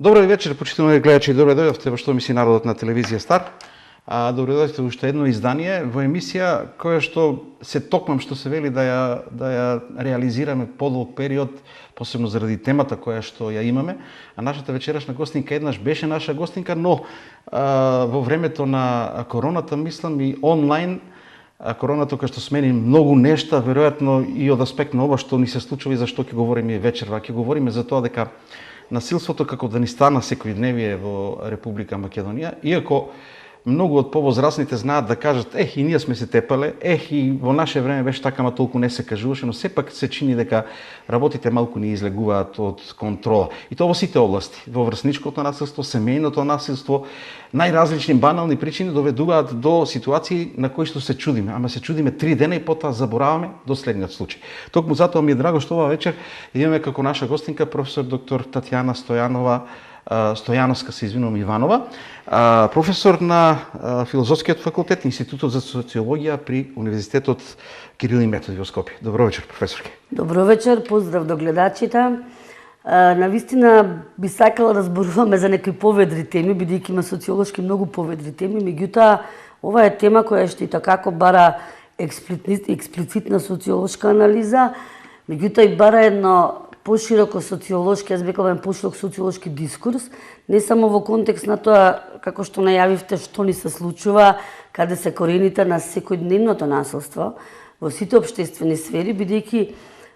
Добро вечер, почитувани гледачи, добро дојдовте во Што мисли народот на телевизија Стар. Добро дојдовте во уште едно издание во емисија која што се токмам што се вели да ја реализираме подолг период, посебно заради темата која што ја имаме. А нашата вечерашна гостинка еднаш беше наша гостинка, но во времето на короната, мислам и онлайн, короната која што смени многу нешта, веројатно и од аспект на ова што ни се случува и за што ќе говориме вечерва. Ќе говориме за тоа дека насилството како да ни стана секојдневие во Република Македонија, иако многу од повозрасните знаат да кажат и ние сме се тепале, и во наше време беше така, ама толку не се кажуваше, но сепак се чини дека работите малку ни излегуваат од контрола. И тоа во сите области, во врсничкото насилство, семејното насилство, најразлични банални причини доведуваат до ситуации на кои што се чудиме, ама се чудиме 3 дена и потоа забораваме до следниот случај. Токму затоа ми е драго што оваа вечер имаме како наша гостинка професор доктор Татјана Стојановска, се извинувам, Иванова, професор на Филозофскиот факултет, Институтот за социологија при Универзитетот Кирил и Методи во Скопје. Добро вечер, професорке. Добро вечер, поздрав до гледачите. Навистина би сакала да зборуваме за некои поведри теми, бидејќи има социолошки многу поведри теми, меѓутоа ова е тема која што и такако бара експлицитна социолошка анализа, меѓутоа и бара едно пошироко социолошки, јас бекавам поширок социолошки дискурс, не само во контекст на тоа како што најавивте што ни се случува, каде се корените на секојдневното насилство во сите општествени сфери, бидејќи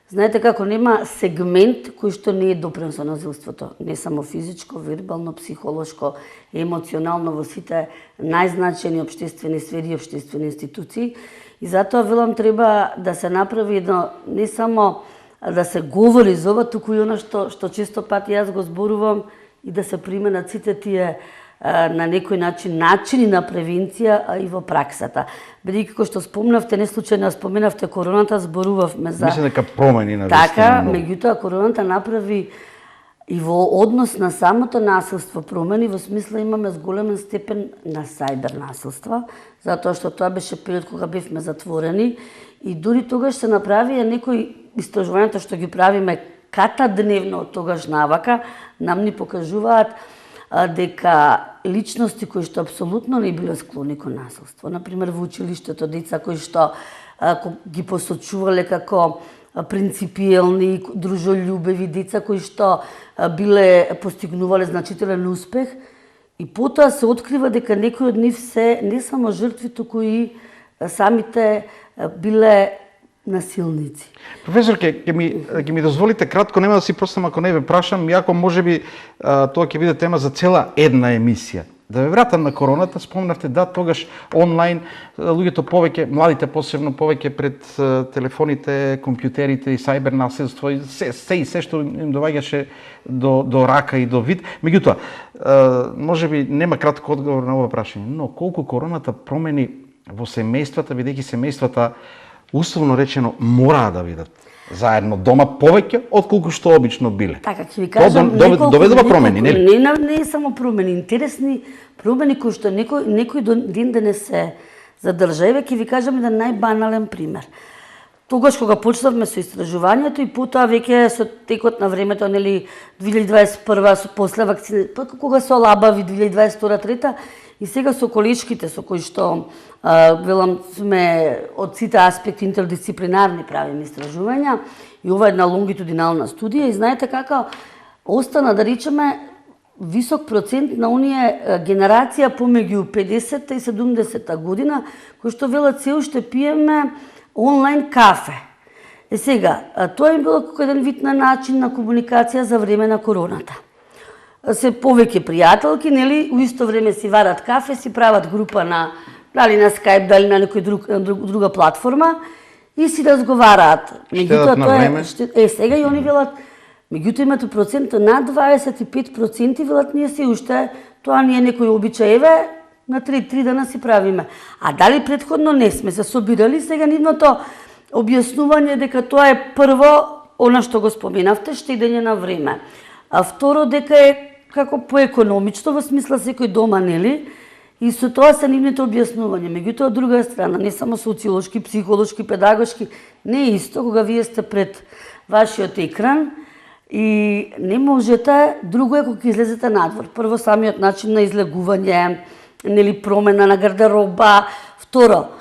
знаете како нема сегмент кој што не е допринес со насилството, не само физичко, вербално, психолошко, емоционално во сите најзначајни општествени сфери и општествени институции. И затоа велам треба да се направи едно не само да се говори за ова, туку и она што често пати јас го зборувам и да се применат сите тие на некој начин начини на превенција, а и во праксата. Бидејќи кој што спомнавте, не случајно споменавте короната, зборувавме за Мислам дека промени на така, меѓутоа короната направи и во однос на самото насилство промени, во смисла имаме зголемен степен на сајбер насилство, затоа што тоа беше период кога бевме затворени и дури тогаш се направија некои истражувањата што ги правиме катадневно од тогаш навака, нам ни покажуваат дека личности кои што апсолутно не биле склони кон насилство, например во училиштето деца кои што ги посочувале како принципиелни, дружолюбиви деца кои што биле постигнувале значителен успех и потоа се открива дека некои од нив се не само жртви, туку и самите биле насилници. Професор, ќе ми дозволите кратко, нема да си простам ако не ве прашам, иако можеби тоа ќе биде тема за цела една емисија. Да ве вратам на короната, спомнавте да тогаш онлайн луѓето повеќе, младите посебно повеќе пред телефоните, компјутерите и сајбер насилство и се што им доаѓаше до рака и до вид. Меѓутоа, можеби нема кратко одговор на ова прашање, но колку короната промени во семејствата, бидејќи семејствата условно речено мораа да бидат заедно дома повеќе отколку што обично биле. Така ќе ви кажам, доведува промени, нели? Не само промени, интересни промени кои што некој ден да не се задржа. Еве ќе ви кажам еден најбанален пример. Тогаш кога почнавме со истражувањето и потоа веќе со текот на времето, нели 2021 после вакцина, кога се олабави 2022-3 и сега со колешките со кои што велам сме од сите аспекти интердисциплинарни правиме истражувања и ова е една лонгитудинална студија и знаете како остана да речеме висок процент на оние генерација помеѓу 50-та и 70-та година кои што велат се уште пиеме онлайн кафе. Сега, тоа им било како еден вид на начин на комуникација за време на короната. Се повеќе пријателки, нели, у исто време си варат кафе, си прават група дали на Skype, дали на некоја друга платформа и си разговараат. Штедат на време. Сега и они велат, меѓутоа имате процент над 25% велат ние се уште, тоа ни е некој обичај, еве, на 3 дена си правиме. А дали претходно не сме се собирали, сега нивното објаснување дека тоа е прво, она што го споменавте, штедење на време. А второ дека е како поекономично, во смисла секој дома, нели? И со тоа се нивните објаснувања. Меѓутоа, од друга страна, не само социолошки, психолошки, педагошки, не е исто кога вие сте пред вашиот екран И не можете, друго е кога излезете надвор. Прво самиот начин на излегување, нели промена на гардероба, второ,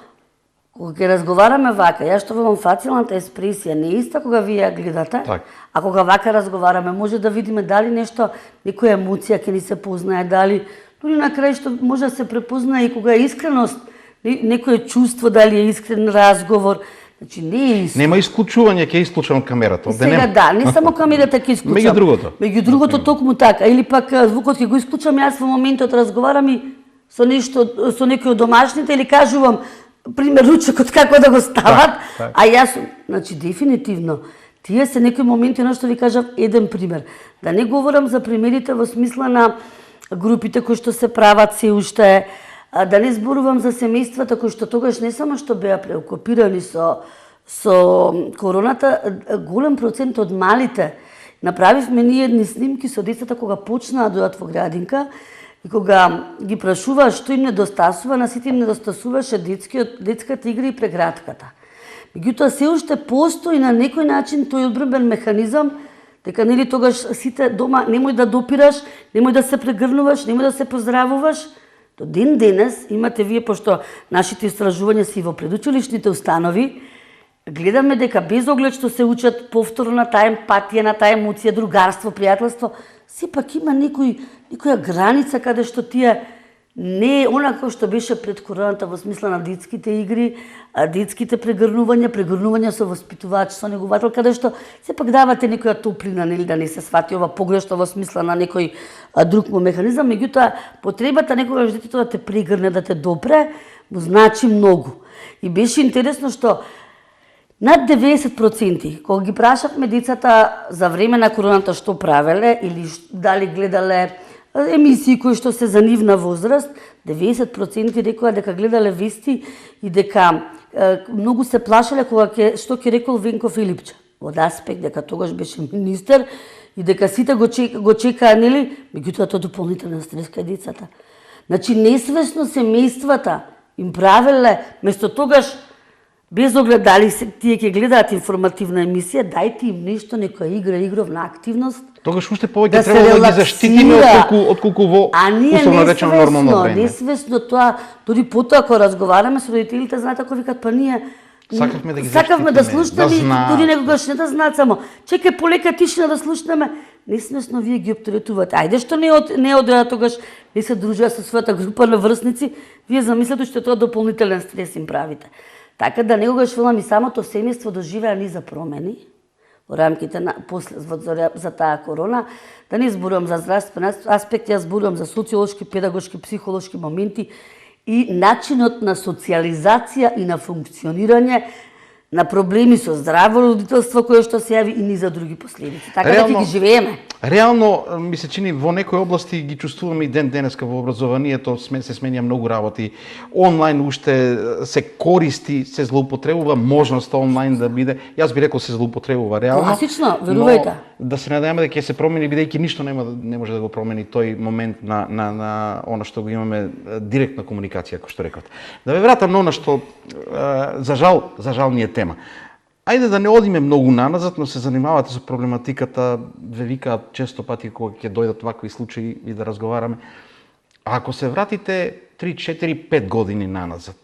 кога ќе разговараме вака, ја што велам фацијалната експресија не е иста кога вие ја гледате, Так. а кога вака разговараме, може да видиме дали нешто, некоја емоција ќе ни се познае, дали дури на крај што може да се препознае и кога е искреност, некое чувство, дали е искрен разговор. Значи не е исто. Нема исклучување, ќе исклучам од камерата. Сега да, не само камерата ќе исклучам. Меѓу другото. Меѓу другото токму така, или пак звукот ќе го исклучам, јас во моментот разговарам и со нешто, со некој од домашните или кажувам пример ручекот како да го стават, так. а јас, значи дефинитивно, тие се некои моменти на што ви кажав еден пример. Да не говорам за примерите во смисла на групите кои што се прават се уште, да не зборувам за семејствата кои што тогаш не само што беа преокупирани со короната, голем процент од малите. Направивме ние едни снимки со децата кога почнаа да дојдат во градинка и кога ги прашуваа што им недостасува, на сите им недостасуваше детската игра и преградката. Меѓутоа се уште постои на некој начин тој одбранбен механизам дека нели тогаш сите дома немој да допираш, немој да се прегрнуваш, немој да се поздравуваш. До ден денес имате вие, пошто нашите истражувања се и во предучилишните установи, гледаме дека без оглед што се учат повторно на таа емпатија, на таа емоција, другарство, пријателство, сепак има некоја граница каде што тие не е онако што беше пред короната во смисла на детските игри, детските прегрнувања со воспитувач, со неговател, каде што сепак давате некоја топлина, нели да не се свати ова погрешно во смисла на некој друг механизам, меѓутоа потребата некогаш детето да те прегрне, да те допре, му значи многу. И беше интересно што над 90%, кога ги прашавме децата за време на короната што правеле или дали гледале емисии кои што се за нивна возраст, 90% рекоа дека гледале вести и дека многу се плашале што ќе рекол Венко Филипче. Од аспект дека тогаш беше министер и дека сите го чекаа, нели, меѓутоа тоа дополнителен стрес кај децата. Значи несвесно семејствата им правеле место тогаш без оглед дали тие ќе гледаат информативна емисија, дајте им нешто, некоја игровна активност. Тогаш уште повеќе треба да ги заштитиме отколку во условно речено нормално време. Несвесно тоа, дури потоа кога разговараме со родителите, знаете ако викат па ние сакавме да ги сакавме да слушнеме, да дури некогаш не да знаат само. Чекај полека тишина да слушнеме. Несвесно вие ги оптеретувате. Ајде што не одеа тогаш, не се дружеа со својата група на врсници, вие замислете што тоа дополнителен стрес им правите. Така да некогаш велам и самото семејство доживеа низа промени во рамките на после за таа корона, да не зборувам за здравствен аспект, јас зборувам за социолошки, педагошки, психолошки моменти и начинот на социјализација и на функционирање на проблеми со здраво родителство кое што се јави и низа други последици. Така да ги живееме. Реално ми се чини во некои области ги чувствуваме и денеска во образованието, се сменја многу работи. Онлайн уште се користи, се злоупотребува можноста онлайн да биде. Јас би рекол се злоупотребува реално. Класично, верувајте. Да се надеваме дека ќе се промени бидејќи ништо не може да го промени тој момент на она што го имаме директна комуникација, како што рекот. Да ве вратам на она што за жал ни е тема. Ајде да не одиме многу наназад, но се занимавате со проблематиката, ве викаат често пати кога ќе дојдат вакви случаи и да разговараме. А ако се вратите 3, 4, 5 години наназад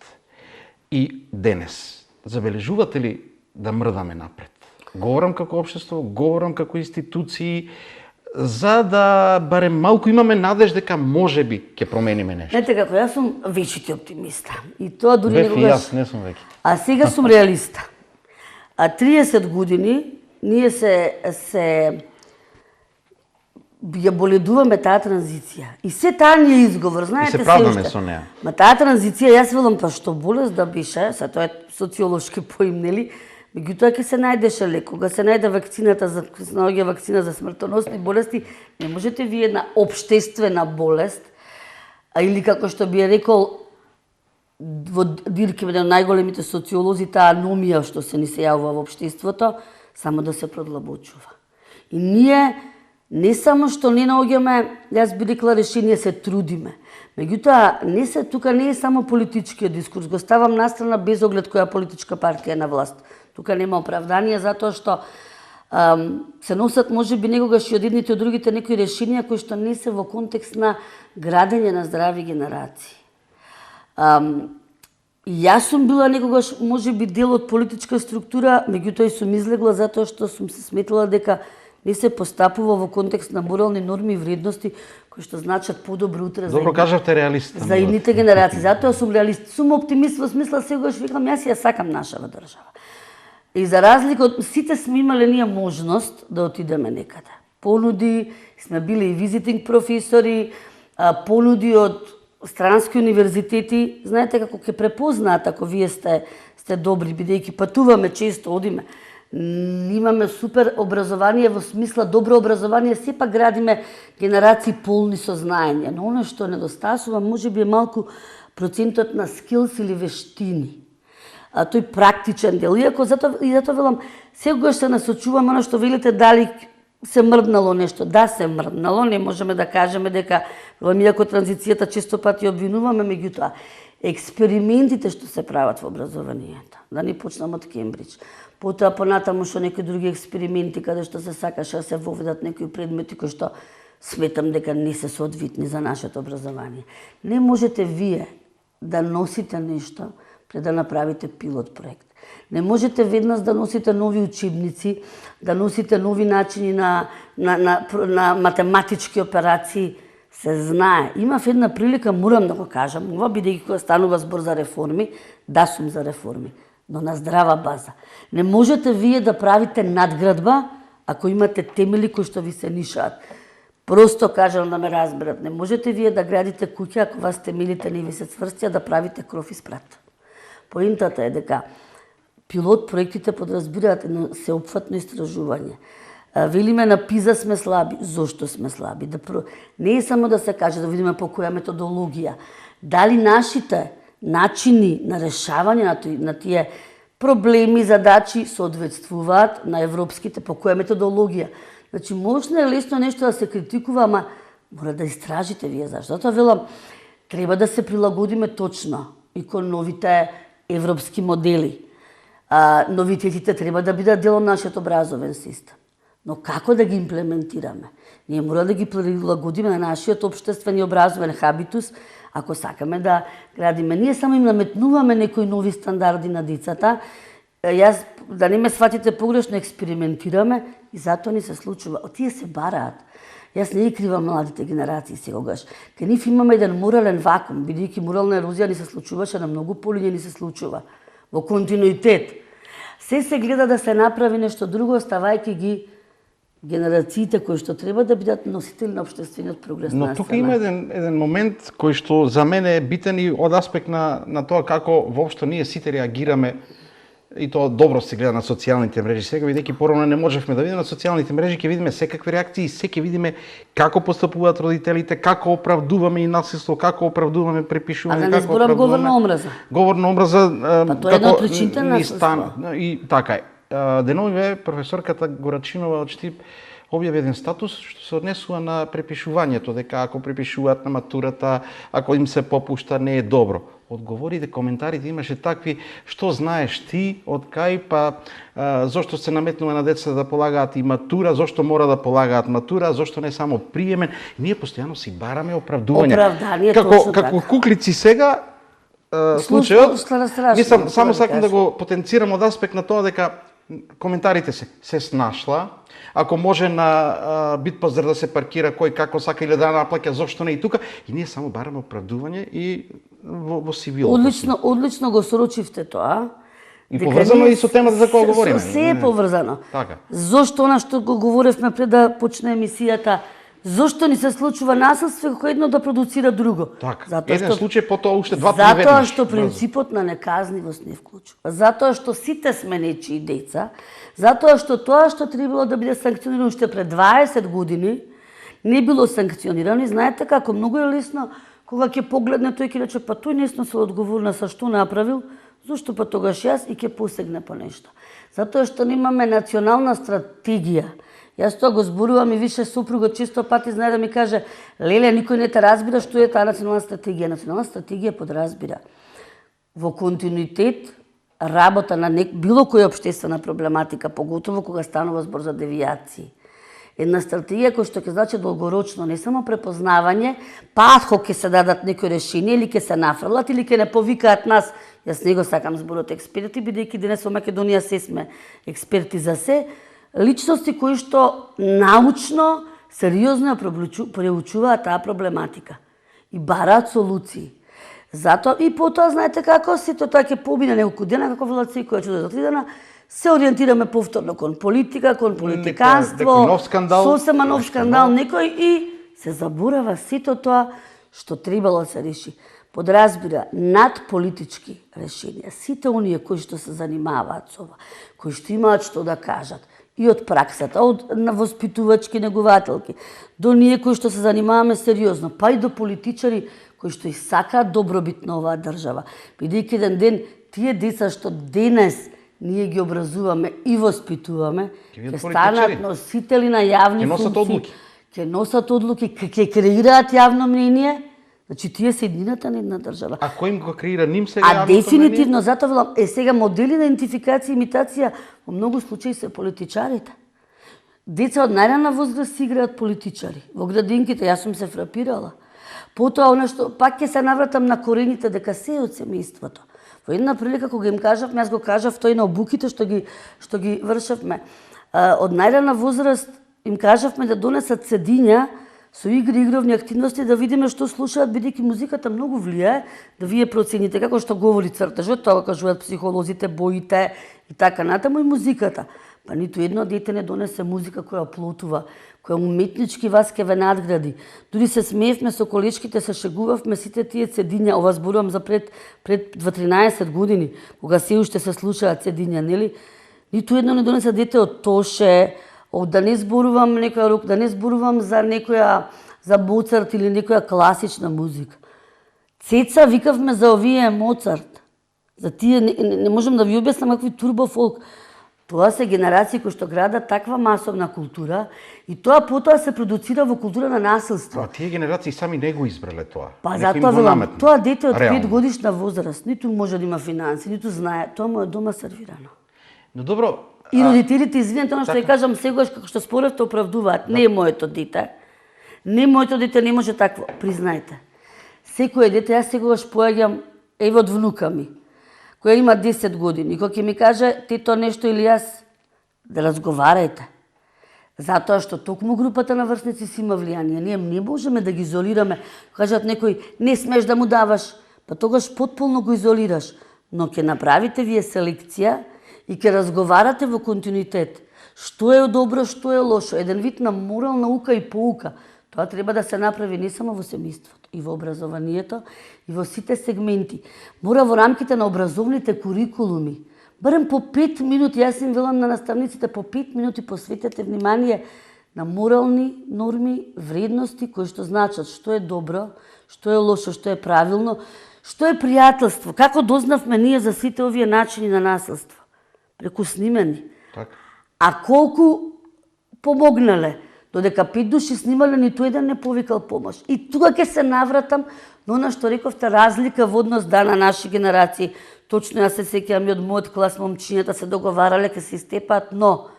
и денес, забележувате ли да мрдаме напред? Говорам како општество, говорам како институции, за да барем малку имаме надеж дека можеби ќе промениме нешто. Не така, јас сум вечити оптимиста. И тоа дури некогаш. Јас не сум веќе. А сега сум реалиста. А 30 години ние се ја боледуваме таа транзиција. И се таа ни е изговор, знаете се уште. И се правдаме со неа. Ма таа транзиција, јас велам, па што болест да беше, са тоа е социолошки поим, нели? Меѓутоа ќе се најдеше лек. Кога се најде вакцината вакцина за смртоносни болести, не можете вие една општествена болест, или како што би рекол во диркиве на најголемите социолози, таа аномија што се ни се јавува во општеството, само да се продлабочува. И ние не само што не наоѓаме, јас би рекла решение, се трудиме. Меѓутоа, тука не е само политичкиот дискурс, го ставам настрана без оглед која политичка партија е на власт. Тука нема оправдание, затоа што се носат можеби некогаш и од едните од другите некои решенија кои што не се во контекст на градење на здрави генерации. Јас сум била некогаш можеби дел од политичка структура, меѓутоа и сум излегла затоа што сум се сметила дека не се постапува во контекст на морални норми и вредности кои што значат подобро утре Добро кажавте, реалист. за идните генерации. Затоа сум реалист, сум оптимист во смисла сегаш викам јас ја сакам нашава држава. И за разлика од сите сме имале ние можност да отидеме некаде. Понуди, сме били и визитинг професори, понуди од странски универзитети. Знаете како ќе препознаат ако вие сте добри, бидејќи патуваме често, одиме. Имаме супер образование во смисла добро образование, сепак градиме генерации полни со знаење. Но оно што недостасува можеби е малку процентот на скилс или вештини. Тој практичен дел. Иако затоа велам, секогаш се насочуваме на што велите дали се мрднало нешто. Да, се мрднало, не можеме да кажеме дека иако транзицијата често пати обвинуваме, меѓутоа експериментите што се прават во образованието. Да не почнам од Кембридж. Потоа понатаму што некои други експерименти каде што се сакаше да се воведат некои предмети кои што сметам дека не се соодветни за нашето образование. Не можете вие да носите нешто пред да направите пилот проект. Не можете веднаш да носите нови учебници, да носите нови начини на математички операции. Се знае. Имав една прилика, морам да го кажам, ова бидејќи кога станува збор за реформи, да сум за реформи, но на здрава база. Не можете вие да правите надградба ако имате темели кои што ви се нишаат. Просто кажам да ме разберат, не можете вие да градите куќа ако вас темелите не ви се цврстија да правите кров и спрат. Поинтата е дека пилот проектите подразбираат едно сеопфатно истражување. Велиме на ПИЗа сме слаби. Зошто сме слаби? Не е само да се каже да видиме по која методологија. Дали нашите начини на решавање на тие проблеми, задачи соодветствуваат на европските, по која методологија. Значи, можно е лесно нешто да се критикува, ама мора да истражите вие зашто. Затоа велам, треба да се прилагодиме точно и кон новите европски модели. Новитетите треба да бидат дел од нашиот образовен систем. Но како да ги имплементираме? Ние мора да ги прилагодиме на нашиот општествен и образовен хабитус, ако сакаме да градиме. Ние само им наметнуваме некои нови стандарди на децата. Јас, да не ме сватите погрешно, експериментираме и затоа ни се случува. Тие се бараат. Јас не ги кривам младите генерации сегогаш. Ке нив имаме еден морален вакуум, бидејќи морална ерозија ни се случуваше на многу полиња ни се случува. Во континуитет. Се гледа да се направи нешто друго, оставајќи ги генерациите кои што треба да бидат носители на општествениот прогрес на страна. Но тука има еден момент кој што за мене е битен и од аспект на тоа како воопшто ние сите реагираме и тоа добро се гледа на социјалните мрежи. Сега бидејќи порано не можевме да видиме на социјалните мрежи, ќе видиме секакви реакции, ќе видиме како постапуваат родителите, како оправдуваме и насилство, како оправдуваме препишување, како оправдуваме говор на омраза. Говор на омраза, тоа е една од причините на насилство. И така е. Деновиве професорката Горачинова од Штип објави еден статус што се однесува на препишувањето, дека ако препишуваат на матурата, ако им се попушта, не е добро. Одговорите, коментарите имаше такви, што знаеш ти, од кај, па зошто се наметнува на децата да полагаат и матура, зошто мора да полагаат матура, зошто не само приемен. Ние постојано си бараме оправдување. Оправдание, точно така. Како куклици сега, случајот, мислам, само сакам да го потенцирам од аспект на тоа дека коментарите се снашла, ако може на Битпазар да се паркира кој како сака или да наплаќа, зошто не и тука, и ние само бараме оправдување и во сивилот. Одлично го сорочивте тоа. И поврзано и со темата за која говориме. Се е поврзано. Така. Зошто она што го говоревме пред да почне емисијата, зошто ни се случува насилство кога едно да продуцира друго? Така. Еден случај, потоа уште два-три веднаш. Затоа што принципот на неказнивост не вклучува. Затоа што сите сме нечии деца, затоа што тоа што требало да биде санкционирано уште пред 20 години, не било санкционирано. И знаете како многу е лесно кога ќе погледне тој ќе рече, па тој не сноси одговорност за што направил, зошто па тогаш јас и ќе посегне по нешто. Затоа што немаме национална стратегија. Јас тоа го зборувам и више супругот често пати знае да ми каже: "Леле, никој не те разбира што е таа национална стратегија." Национална стратегија подразбира во континуитет работа на било која општествена проблематика, поготово кога станува збор за девијации. Една стратегија која што ќе значи долгорочно, не само препознавање, па адхок ќе се дадат некои решенија или ќе се нафрлат или ќе не повикаат нас. Јас не го сакам зборот експерти, бидејќи денес во Македонија се сме експерти за се, личности кои што научно, сериозно преучуваат таа проблематика и бараат солуции. Затоа и потоа знаете како сето тоа ќе побине неколку дена, како велат секоја чудо за 3 дена, се ориентираме повторно кон политика, кон политиканство, нов скандал, сосема нов скандал, некој и се заборава сето тоа што требало да се реши. Подразбира над политички решенија, сите оние кои што се занимаваат со ова, кои што имаат што да кажат, и од праксата, од воспитувачки негователки, до ние кои што се занимаваме сериозно, па и до политичари кои што и сакаат добробит на оваа држава. Бидејќи еден ден тие деца што денес ние ги образуваме и воспитуваме, ќе станат носители на јавни функции, ќе носат одлуки, ќе креираат јавно мнение. Значи тие се едината на една држава. А кој им го креира ним сега јавното мнение? Дефинитивно, затоа велам, сега модели на идентификација и имитација во многу случаи се политичарите. Деца од најрана возраст играат политичари. Во градинките јас сум се фрапирала. Потоа она што пак ќе се навратам на корените дека се е од семејството. Во една прилика кога им кажавме, јас го кажав тој на обуките што ги вршевме. Од најрана возраст им кажавме да донесат седиња со игровни активности, да видиме што слушаат, бидејќи музиката многу влијае, да вие процените како што говори цртежот, тоа кажуваат психолозите, боите и така натаму и музиката. Па ниту едно дете не донесе музика која оплотува, која уметнички вас ќе ве надгради. Дури се смеевме со колешките, се шегувавме сите тие цедиња, ова зборувам за пред 13 години, кога се уште се слушаат цедиња, нели? Ниту едно не донесе дете од Тоше, да не зборувам некоја рок, да не зборувам за некоја, за Моцарт или некоја класична музика. Цеца викавме за овие Моцарт. За тие не можам да ви објаснам какви турбофолк. Тоа се генерации кои што градат таква масовна култура и тоа потоа се продуцира во култура на насилство. А тие генерации сами не го избрале тоа. Па затоа велам, тоа дете од 5 годишна возраст, ниту може да има финанси, ниту знае, тоа му е дома сервирано. Но добро, и родителите, извинете, она што ја кажам сегогаш, како што споревте, оправдуваат. Не е моето дете. Не моето дете не може такво. Признајте. Секој дете, јас сегогаш поаѓам, ево од внука ми, која има 10 години. Кога ќе ми каже, тето нешто или јас, да разговарајте. Затоа што токму групата на врсници си има влијание. Ние не можеме да ги изолираме. Кажат некој, не смеш да му даваш, па тогаш потполно го изолираш. Но ќе направите вие селекција и ќе разговарате во континуитет. Што е добро, што е лошо. Еден вид на морална ука и поука. Тоа треба да се направи не само во семејството, и во образованието, и во сите сегменти. Мора во рамките на образовните курикулуми. Барем по 5 минути, јас им велам на наставниците, по 5 минути посветете внимание на морални норми, вредности, кои што значат што е добро, што е лошо, што е правилно, што е пријателство. Како дознавме ние за сите овие начини на насилство? Преку снимени. Так. А колку помогнале? Додека 5 души снимале, ниту еден не повикал помош. И тука ќе се навратам на она што рековте, разлика во однос на наши генерации. Точно јас се сеќавам и од мојот клас, момчињата се договарале ке се истепаат, но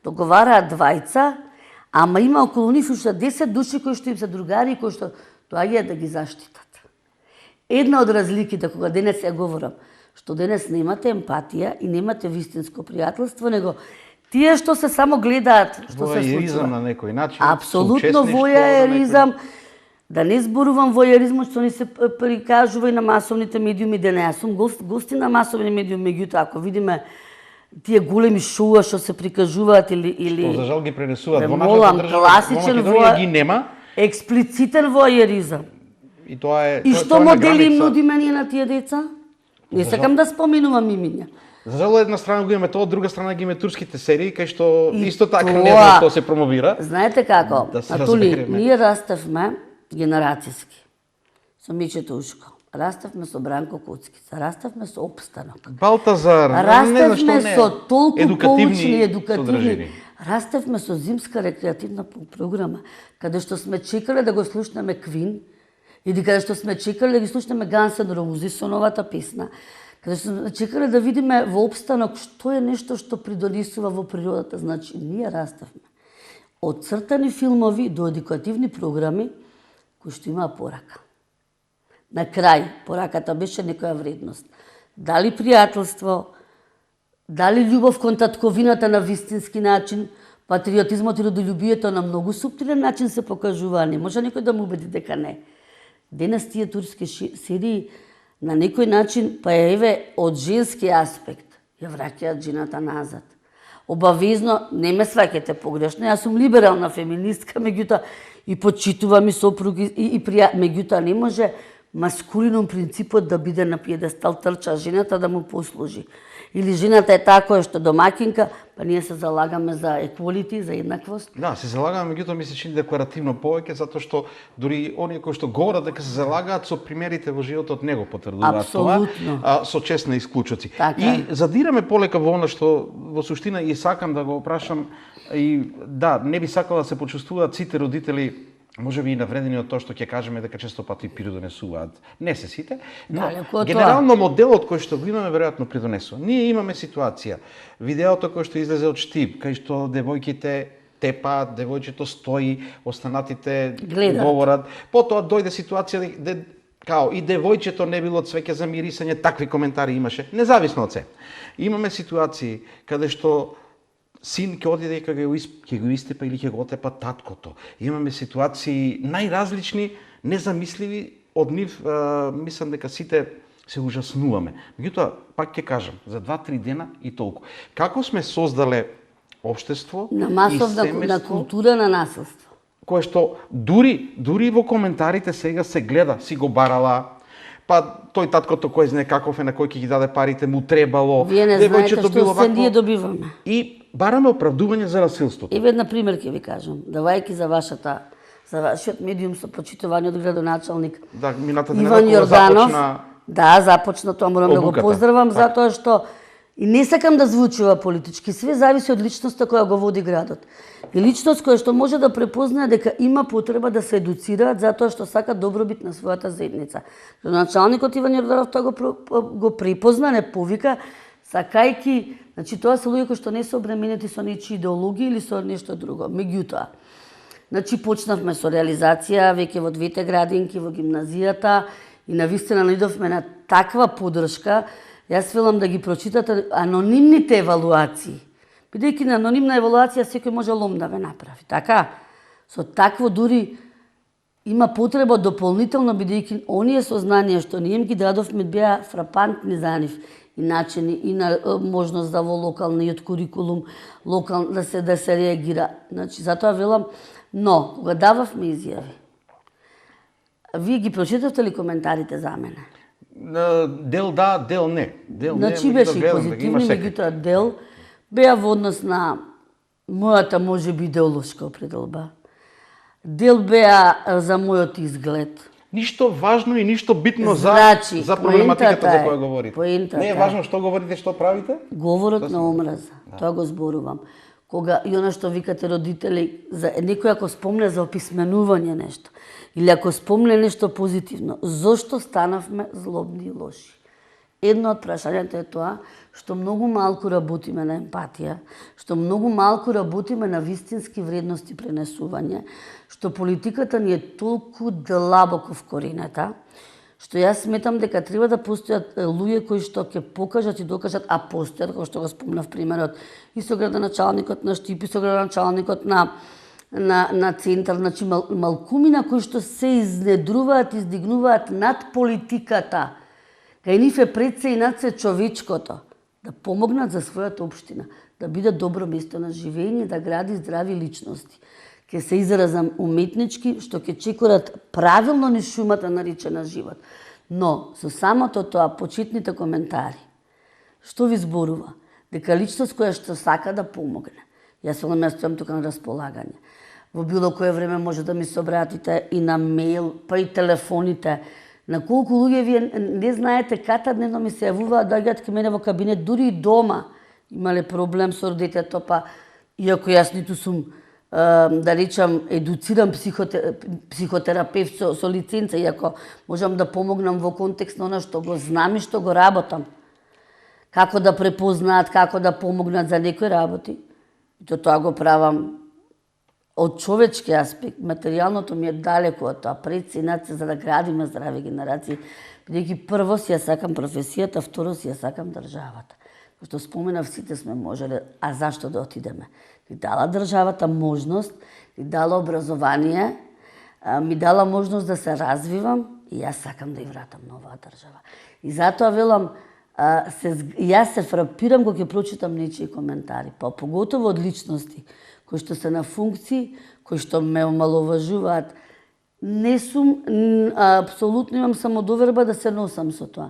договараат двајца, ама има околу нив уште 10 души кои што им се другари и кои што доаѓаат да ги заштитат. Една од разликите кога денес ја говорам, што денес немате емпатија и немате вистинско пријателство, него тие што се само гледаат што се случува. Војеризам на некој начин. Апсолутно војеризам. Да не зборувам војеризмот што ни се прикажува и на масовните медиуми денес. Јас сум гости на масовни медиуми, меѓутоа ако видиме тие големи шоуа што се прикажуваат или за жал ги пренесуваат во нашата држава, класичен во Македонија ги нема. Експлицитен војеризам. И тоа е и што модели им нудиме ние на тие деца? Не сакам да споменувам имиња. За жал една страна го имаме тоа, од друга страна ги имаме турските серии, кај што исто така не знам што се промовира. Знаете како? Атули, ние растевме генерацијски. Со Мичето Ушко. Растевме со Бранко Коцкица. Растевме со Опстанок. Балтазар. Растевме со толку поучни, едукативни. Растевме со зимска рекреативна програма, каде што сме чекале да го слушнеме Квин, или каде што сме чекале да ги слушнеме Guns N' Roses со новата песна. Каде сме чекале да видиме во опстанок што е нешто што придонесува во природата. Значи, ние раставме од цртани филмови до едукативни програми кои што имаа порака. На крај, пораката беше некоја вредност. Дали пријателство, дали љубов кон татковината на вистински начин, патриотизмот и родолюбието на многу суптилен начин се покажува. Не може некој да му убеди дека не. Денес тие турски серии на некој начин, па еве, од женски аспект, ја враќаат жената назад. Обавезно, не ме сваќате погрешно, јас сум либерална феминистка, меѓутоа и почитувам и сопруги, меѓутоа не може маскулинум принципот да биде на пиедестал трча, жената да му послужи. Или жената е таа која што домакинка, па ние се залагаме за equality, за еднаквост. Да, се залагаме, меѓутоа ми се чини декларативно повеќе, затоа што дури оние кои што говорат дека се залагаат со примерите во животот не го потврдуваат тоа, со честни исклучоци. Така. И задираме полека во она што во суштина и сакам да го прашам, и да, не би сакала да се почувствуваат сите родители може би и навредени од тоа што ќе кажеме дека често пати придонесуваат. Не се сите, но генерално моделот кој што го имаме веројатно придонесува. Ние имаме ситуација, видеото кој што излезе од Штип, кај што девојките тепаат, девојчето стои, останатите говорат. Потоа дојде ситуација де као и девојчето не било цвеќе за мирисање, такви коментари имаше, независно од се. Имаме ситуации каде што син ќе оди дека ќе го истепа или ќе го отепа таткото. Имаме ситуации најразлични, незамисливи од нив, мислам дека сите се ужаснуваме. Меѓутоа, пак ќе кажам, за 2-3 дена и толку. Како сме создале општество на масовна на култура на насилство, кое што дури во коментарите сега се гледа, си го барала, па тој таткото кој знае каков е, на кој ќе ги даде парите, му требало. Вие не знаете што се ние добиваме. И бараме оправдување за насилството. Еве една пример ќе ви кажам, давајќи за вашиот медиум со почитување од градоначалник. Да, минатата Иван Јорданов. Да, започна тоа, морам да го поздравам затоа што и не сакам да звучува политички, све зависи од личноста која го води градот. И личност која што може да препознае дека има потреба да се едуцираат затоа што сака добробит на својата заедница. Градоначалникот Иван Јорданов тоа го препозна, не повика, сакајки, значи тоа се луѓе кои што не се обременети со нечии идеологија или со нешто друго. Меѓутоа, значи почнавме со реализација веќе во двете градинки, во гимназијата и навистина наидовме на таква поддршка. Јас велам да ги прочитате анонимните евалуации. Бидејќи на анонимна евалуација секој може лом да ве направи. Така, со такво дури има потреба дополнително, бидејќи оние сознанија што ние ги дадовме беа фрапантни за нив. И начини, и на можност да во локалниот курикулум, да се реагира. Значи, затоа велам, но, кога дававме изјави, вие ги прочитавте ли коментарите за мене? Дел да, дел не. Значи беше и позитивни, меѓутоа дел беа во однос на мојата можеби идеолошка определба. Дел беа за мојот изглед. Ништо важно и ништо битно за проблематиката за која говорите. Не е важно што говорите, што правите? Говорот на омраза. Тоа го зборувам. Кога и она што викате родители, за некој ако спомне за описменување нешто, или ако спомне нешто позитивно, зошто станавме злобни и лоши? Едно од прашањата е тоа што многу малку работиме на емпатија, што многу малку работиме на вистински вредности пренесување, што политиката ни е толку длабоко вкоренета, што јас сметам дека треба да постојат луѓе кои што ќе покажат и докажат, а постојат, како што го спомнав примерот, и со градоначалникот на Штип, и со градоначалникот на Центар, значи малкумина кои што се изнедруваат, издигнуваат над политиката. Кај нив е пред се и над се човечкото, да помогнат за својата општина, да биде добро место на живење, да гради здрави личности. Ке се изразам уметнички, што ќе чекорат правилно низ шумата наречена живот. Но, со самото тоа, почетните коментари, што ви зборува? Дека личност која што сака да помогне. Јас велам, јас стојам тука на располагање. Во било кое време може да ми се обратите и на мејл, па и телефоните. На колку луѓе вие не знаете ката дневно ми се јавуваат, доаѓаат кај мене во кабинет, дури и дома имале проблем со детето, па иако јас ниту сум да речам едуциран психотерапевт со лиценца, иако можам да помогнам во контекст на она што го знам и што го работам. како да препознаат, како да помогнат за некои работи. И тоа го правам од човечки аспект. Материјалното ми е далеко од тоа. Пред се за да градиме здрави генерации, бидејќи прво си ја сакам професијата, второ си ја сакам државата. Што споменав, сите сме можеле, а зашто да отидеме? Ни дала државата можност, ни дала образование, ми дала можност да се развивам и јас сакам да ја вратам на оваа држава. И затоа велам, јас се фрапирам кога ќе прочитам нечии коментари, па поготово од личности кои што се на функции, кои што ме омаловажуваат. Не сум, апсолутно имам самодоверба да се носам со тоа.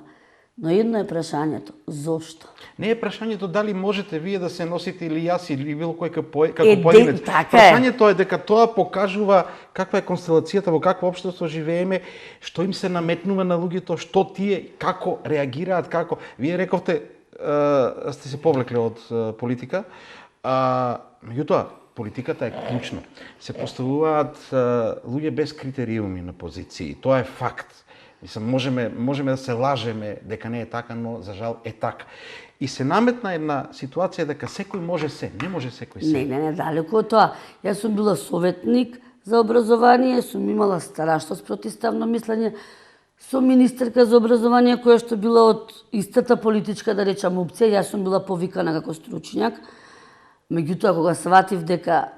Но едно е прашањето, зошто? Не е прашањето дали можете вие да се носите или јас или било кој како поединец. Прашањето е дека тоа покажува каква е констелацијата, во какво општество живееме, што им се наметнува на луѓето, што тие како реагираат, како вие рековте сте се повлекле од политика, меѓутоа политиката е клучна. Се поставуваат луѓе без критериуми на позиции. Тоа е факт. Мислам, можеме да се лажеме дека не е така, но за жал е така. И се наметна една ситуација дека секој може се, не може секој се. Не, далеко од тоа. Јас сум била советник за образование, сум имала стараштво противставно мислење, со министерка за образование која што била од истата политичка, да речам, опција, јас сум била повикана како стручњак. Меѓутоа, кога сватив дека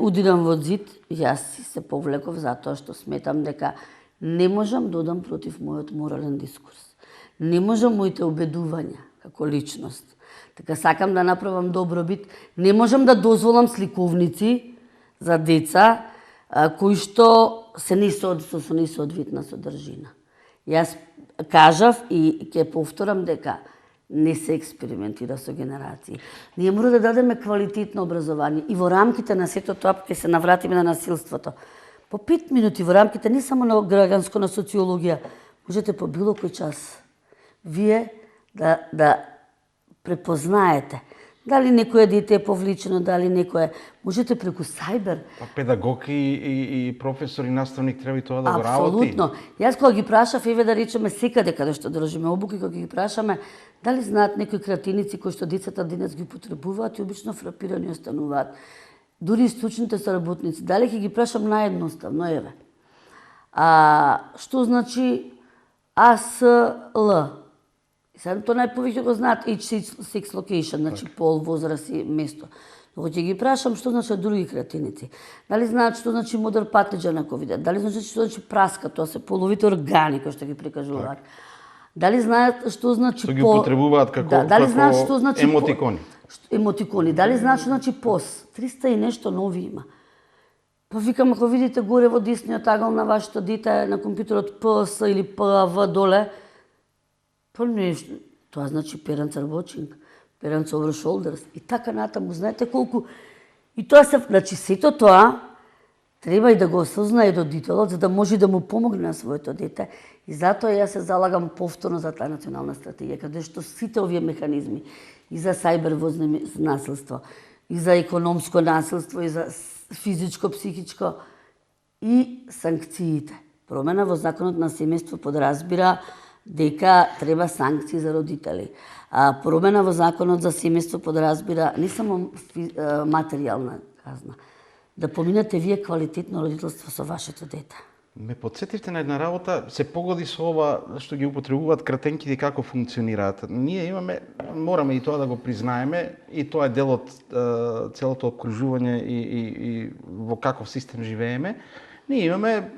удирам во зид, јас си се повлеков затоа што сметам дека не можам да одам против мојот морален дискурс. Не можам моите убедувања како личност. Така сакам да направам добробит. Не можам да дозволам сликовници за деца кои што се со несоодветна содржина. Јас кажав и ќе повторам дека не се експериментира со генерации. Ние мора да дадеме квалитетно образование и во рамките на сето тоа ќе се навратиме на насилството. По 5 минути во рамките не само на граѓанско, на социологија, можете по било кој час вие да препознаете дали некој дете е повличено, дали некој можете преку сајбер. Па педагог и професор и наставник треба и тоа да го работи. Апсолутно. Јас кога ги прашав, еве да речеме секаде каде што држиме обуки, кога ги прашаме дали знаат некои креатиници кои што децата денес ги потребуваат и обично фрапирани остануваат. Дури и стручните соработници, дали ќе ги прашам наедноставно, еве. Што значи ASL? Сега тоа најповеќе го знаат age, sex, location, значи пол, возраст и место. Но ќе ги прашам што значи други креатиници. Дали знаат што значи модер патеџа на ковид? Дали знаат што значи праска, тоа се половите органи кои што ги прикажуваат. Дали знаат што значи што ги употребуваат како емотикони. Емотикони. Дали знаат што значи пос? 300 и нешто нови има. Па викам, ако видите горе во десниот агал на вашето дете на компјутерот PS или PAV доле, па нешто, тоа значи parents are watching, parents over shoulders и така натаму. Знаете колку и тоа се, значи сето тоа треба и да го осознае родителот за да може да му помогне на своето дете. И затоа јас се залагам повторно за таа национална стратегија, каде што сите овие механизми и за сајбер насилство, и за економско насилство, и за физичко, психичко, и санкциите. Промена во законот на семејство подразбира дека треба санкции за родители. Промена во законот за семејство подразбира не само материјална казна, да поминате вие квалитетно родителство со вашето дете. Ме подсетивте на една работа, се погоди со ова што ги употребуваат кратенките како функционираат. Ние имаме, мораме и тоа да го признаеме, и тоа е дел од целото окружување и во каков систем живееме. Ние имаме,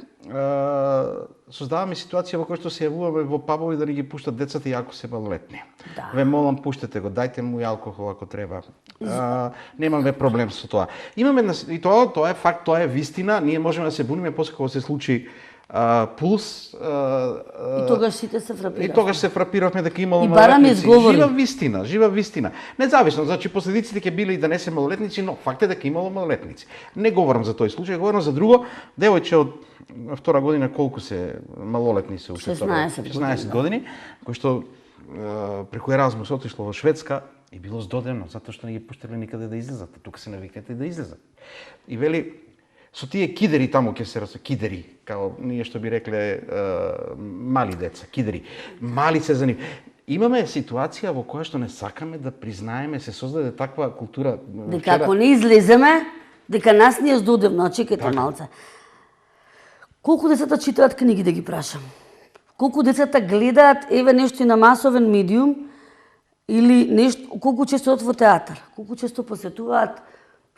создаваме ситуација во која што се јавуваме во пабови да ни ги пуштат децата и ако се малолетни. Да. Ве молам, пуштете го, дајте му и алкохол ако треба. Немаме проблем со тоа. Имаме и тоа е факт, тоа е вистина, ние можеме да се буниме после кога се случи Пулс. И тогаш сите се фрапиравме. И тогаш се фрапиравме дека имало малолетници. Жива вистина. Независно, значи последиците ќе биле и да не се малолетници, но факт е дека имало малолетници. Не говорам за тој случај, говорам за друго. Девојче од втора година колку се малолетни се уште 16 години, кој што преку Еразмус отишло во Шведска и било здодено затоа што не ги пуштале никаде да излезат. Тука се навикнете да излезат. И вели со тие кидери таму ќе се кидери, као ние што би рекле мали деца, кидери. Мали се за нив. имаме ситуација во која што не сакаме да признаеме, се создаде таква култура. Дека ако не излеземе, дека нас ни е здодевно, чекайте малце. Колку децата читаат книги, да ги прашам? Колку децата гледаат еве нешто и на масовен медиум или нешто, колку често одат во театар, колку често посетуваат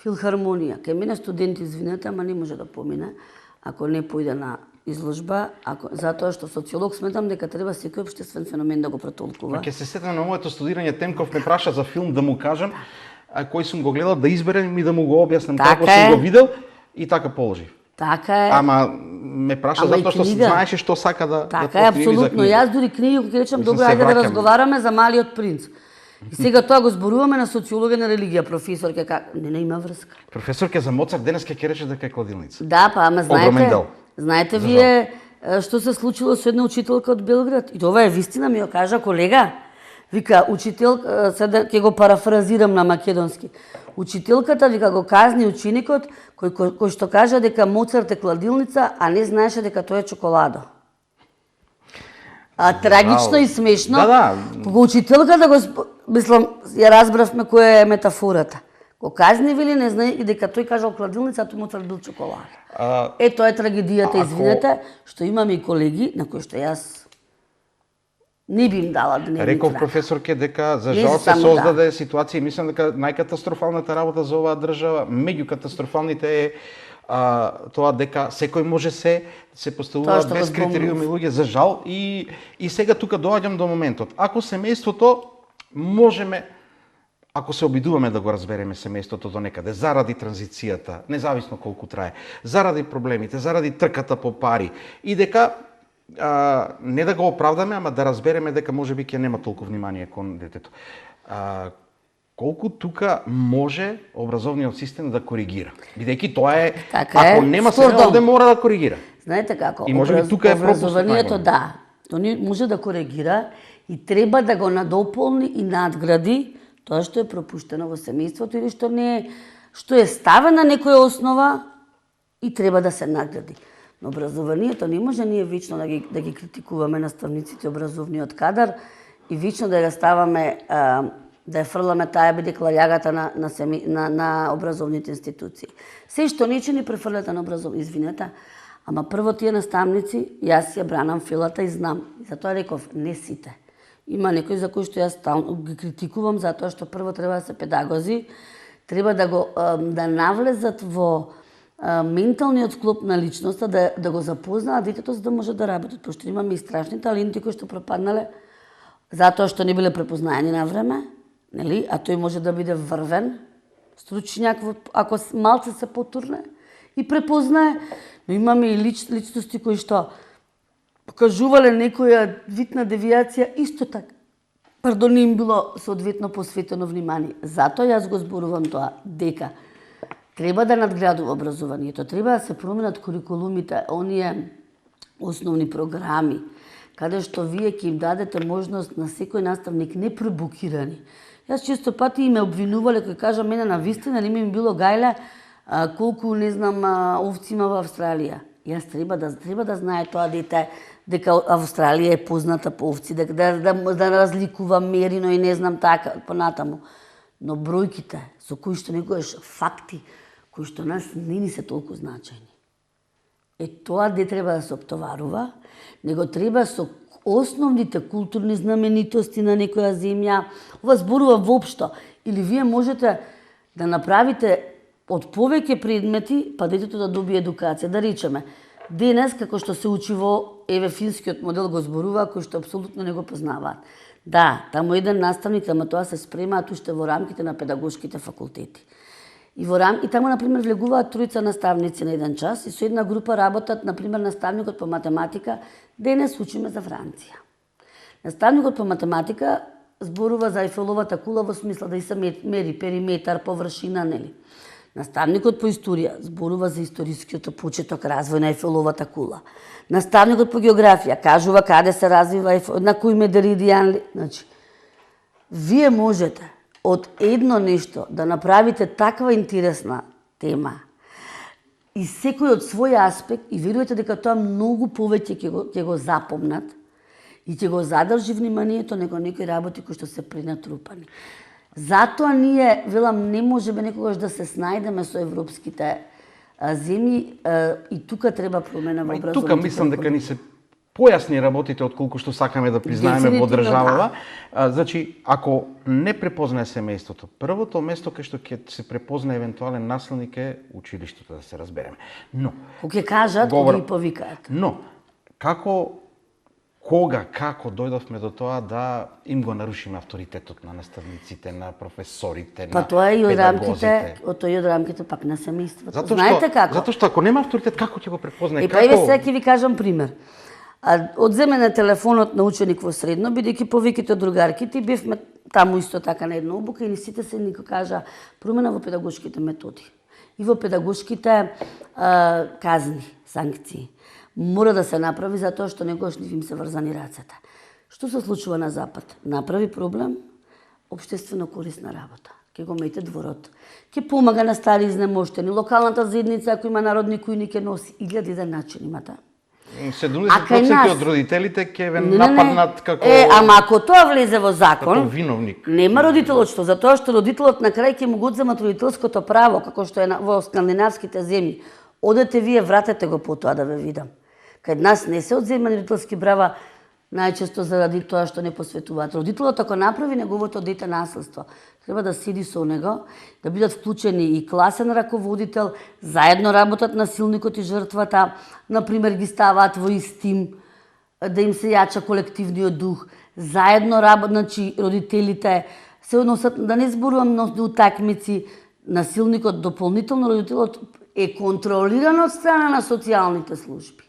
филхармонија. Кај мене студенти, извинете, ама не може да помине ако не појде на изложба, затоа што социолог сметам дека треба секој општествен феномен да го протолкува. Ќе се сетам на моето студирање, Темков ме праша за филм да му кажам кој сум го гледал, да изберем и да му го објаснам како сум го видел и така положив. Така е. Ама ме праша затоа што знаеше што сака да така е, апсолутно. Јас дури книги кога речам добро, ајде да разговараме за Малиот принц. И сега тоа го зборуваме на социологија на религија, професорке, не има врска. Професорке за Моцарт денеска ќе рече дека е кладилница. Да, па ама знаете вие што се случило со една учителка од Белград? И тоа е вистина, ми ја кажа колега. Вика, учител, сега ќе го парафразирам на македонски. Учителката, вика, го казни ученикот кој што кажа дека Моцарт е кладилница, а не знаеше дека тоа е чоколадо. Трагично и смешно. Да. Кога учителката мислам, ја разбравме која е метафората. Го казни вели не знае и дека тој кажал кладилница, а тој Моцарт бил чоколада. Тоа е трагедијата, извинете, што имаме и колеги на кои што јас не би им дала дневник. Реков професорке дека за жал се создаде ситуација и мислам дека најкатастрофалната работа за оваа држава, меѓу катастрофалните е тоа дека секој може се поставуваат без критериуми луѓе, за жал, и сега тука доаѓам до моментот. Ако семејството можеме, ако се обидуваме да го разбереме семејството до некаде, заради транзицијата, независно колку трае, заради проблемите, заради трката по пари, и дека не да го оправдаме, ама да разбереме дека можеби ќе нема толку внимание кон детето. Колку тука може образовниот систем да коригира? Бидејќи тоа е, ако нема се овде мора да коригира. Знаете како? И можеби тука е образованието, да, тоа не може да коригира и треба да го надополни и надгради тоа што е пропуштено во семејството или што е ставена на некоја основа и треба да се надгради. Но образованието не може ние вечно да ги критикуваме наставниците, образовниот кадар и вечно да ја ставаме, да ја фрламе таа биде кларјагата на образовните институции. Се што нече ни префрлете на образовни, извинете, ама прво тие наставници, јас ја бранам филата и знам. И затоа реков, не сите. Има некои за кои што јас стално ги критикувам затоа што прво треба да се педагози, треба да навлезат во менталниот склоп на личноста, да го запознаат детето за да може да работат, пошто имаме и страшни таленти кои што пропаднале затоа што не биле препознаени на време, нели? А тој може да биде врвен стручњак ако малце се потурне и препознае, но имаме и личности кои што покажувале некоја вид на девијација, исто така. Не им било соодветно посветено внимание. Затоа јас го зборувам тоа, дека треба да надградува образованието, треба да се променат курикулумите, оние основни програми, каде што вие ќе им дадете можност на секој наставник не пребукирани. Јас често пати и ме обвинувале, кој кажа мене на вистина, не ми било гајле колку, не знам, овци има во Австралија. Јас треба да знае тоа дете дека Австралија е позната по овци, да разликува мерино и не знам така понатаму. Но бројките со кои што некојаш факти кои што нас не ни се толку значајни. Тоа не треба да се оптоварува, него треба со основните културни знаменитости на некоја земја, ова зборува воопшто, или вие можете да направите од повеќе предмети, па детето да добие едукација. Да речеме, денес, како што се учи во финскиот модел го зборува, кој што апсолутно не го познаваат. Да, таму еден наставник, ама тоа се спремаат уште во рамките на педагошките факултети. И таму, например, влегуваат тројца наставници на еден час и со една група работат, например, наставникот по математика, денес учиме за Франција. Наставникот по математика зборува за Ейфеловата кула во смисла да и се мери периметар, површина, нели. Наставникот по историја зборува за историскиот почеток развој на Ейфеловата кула. Наставникот по географија кажува каде се развива на кој меридијан. Значи, вие можете од едно нешто да направите таква интересна тема и секој од свој аспект и верувате дека тоа многу повеќе ќе го запомнат и ќе го задржи вниманието него некои работи кои што се пренатрупани. Затоа ние, велам, не можеме некогаш да се снајдеме со европските земји и тука треба промена во образованието. Тука мислам дека ни се појасни работите отколку што сакаме да признаеме во државава. Значи, ако не препознае семејството, првото место кај што ќе се препознае евентуален насилник е училиштето, да се разбереме. Но кога ќе кажат, кога ги повикаат. Но како дојдовме до тоа да им го нарушиме авторитетот на наставниците, на професорите, на тоа е и од педагозите? Тоа е од рамките пак на семејството. Знаете како? Затоа што ако нема авторитет, како ќе го препознае? Па еве сега ќе ви кажам пример. Одземе на телефонот на ученик во средно, бидејќи повеќето од другарките бевме таму исто така на една обука и ни сите се никој кажа промена во педагошките методи и во педагошките казни, санкции. Мора да се направи затоа што некогаш им се врзани рацете. Што се случува на запад? Направи проблем, општествено корисна работа. Ке го мете дворот. Ке помага на стари изнемоштени. Локалната заедница, ако има народни кујни, ке носи. И гледа еден начин имате. 70% од родителите ќе ве нападнат како... ама ако тоа влезе во закон, како виновник. Нема родителот што, затоа што родителот на крај ќе му го одземат родителското право, како што е во скандинавските земји. Одете вие, вратете го потоа да ве видам. Кај нас не се одземани родителски права, најчесто заради тоа што не посветуваат. Родителот ако направи неговото дете насилство, треба да седи со него, да бидат вклучени и класен раководител, заедно работат насилникот и жртвата, например ги ставаат во ист тим, да им се јача колективниот дух, заедно работат, значи родителите се односат, да не зборувам на утакмици, насилникот дополнително родителот е контролиран од страна на социјалните служби.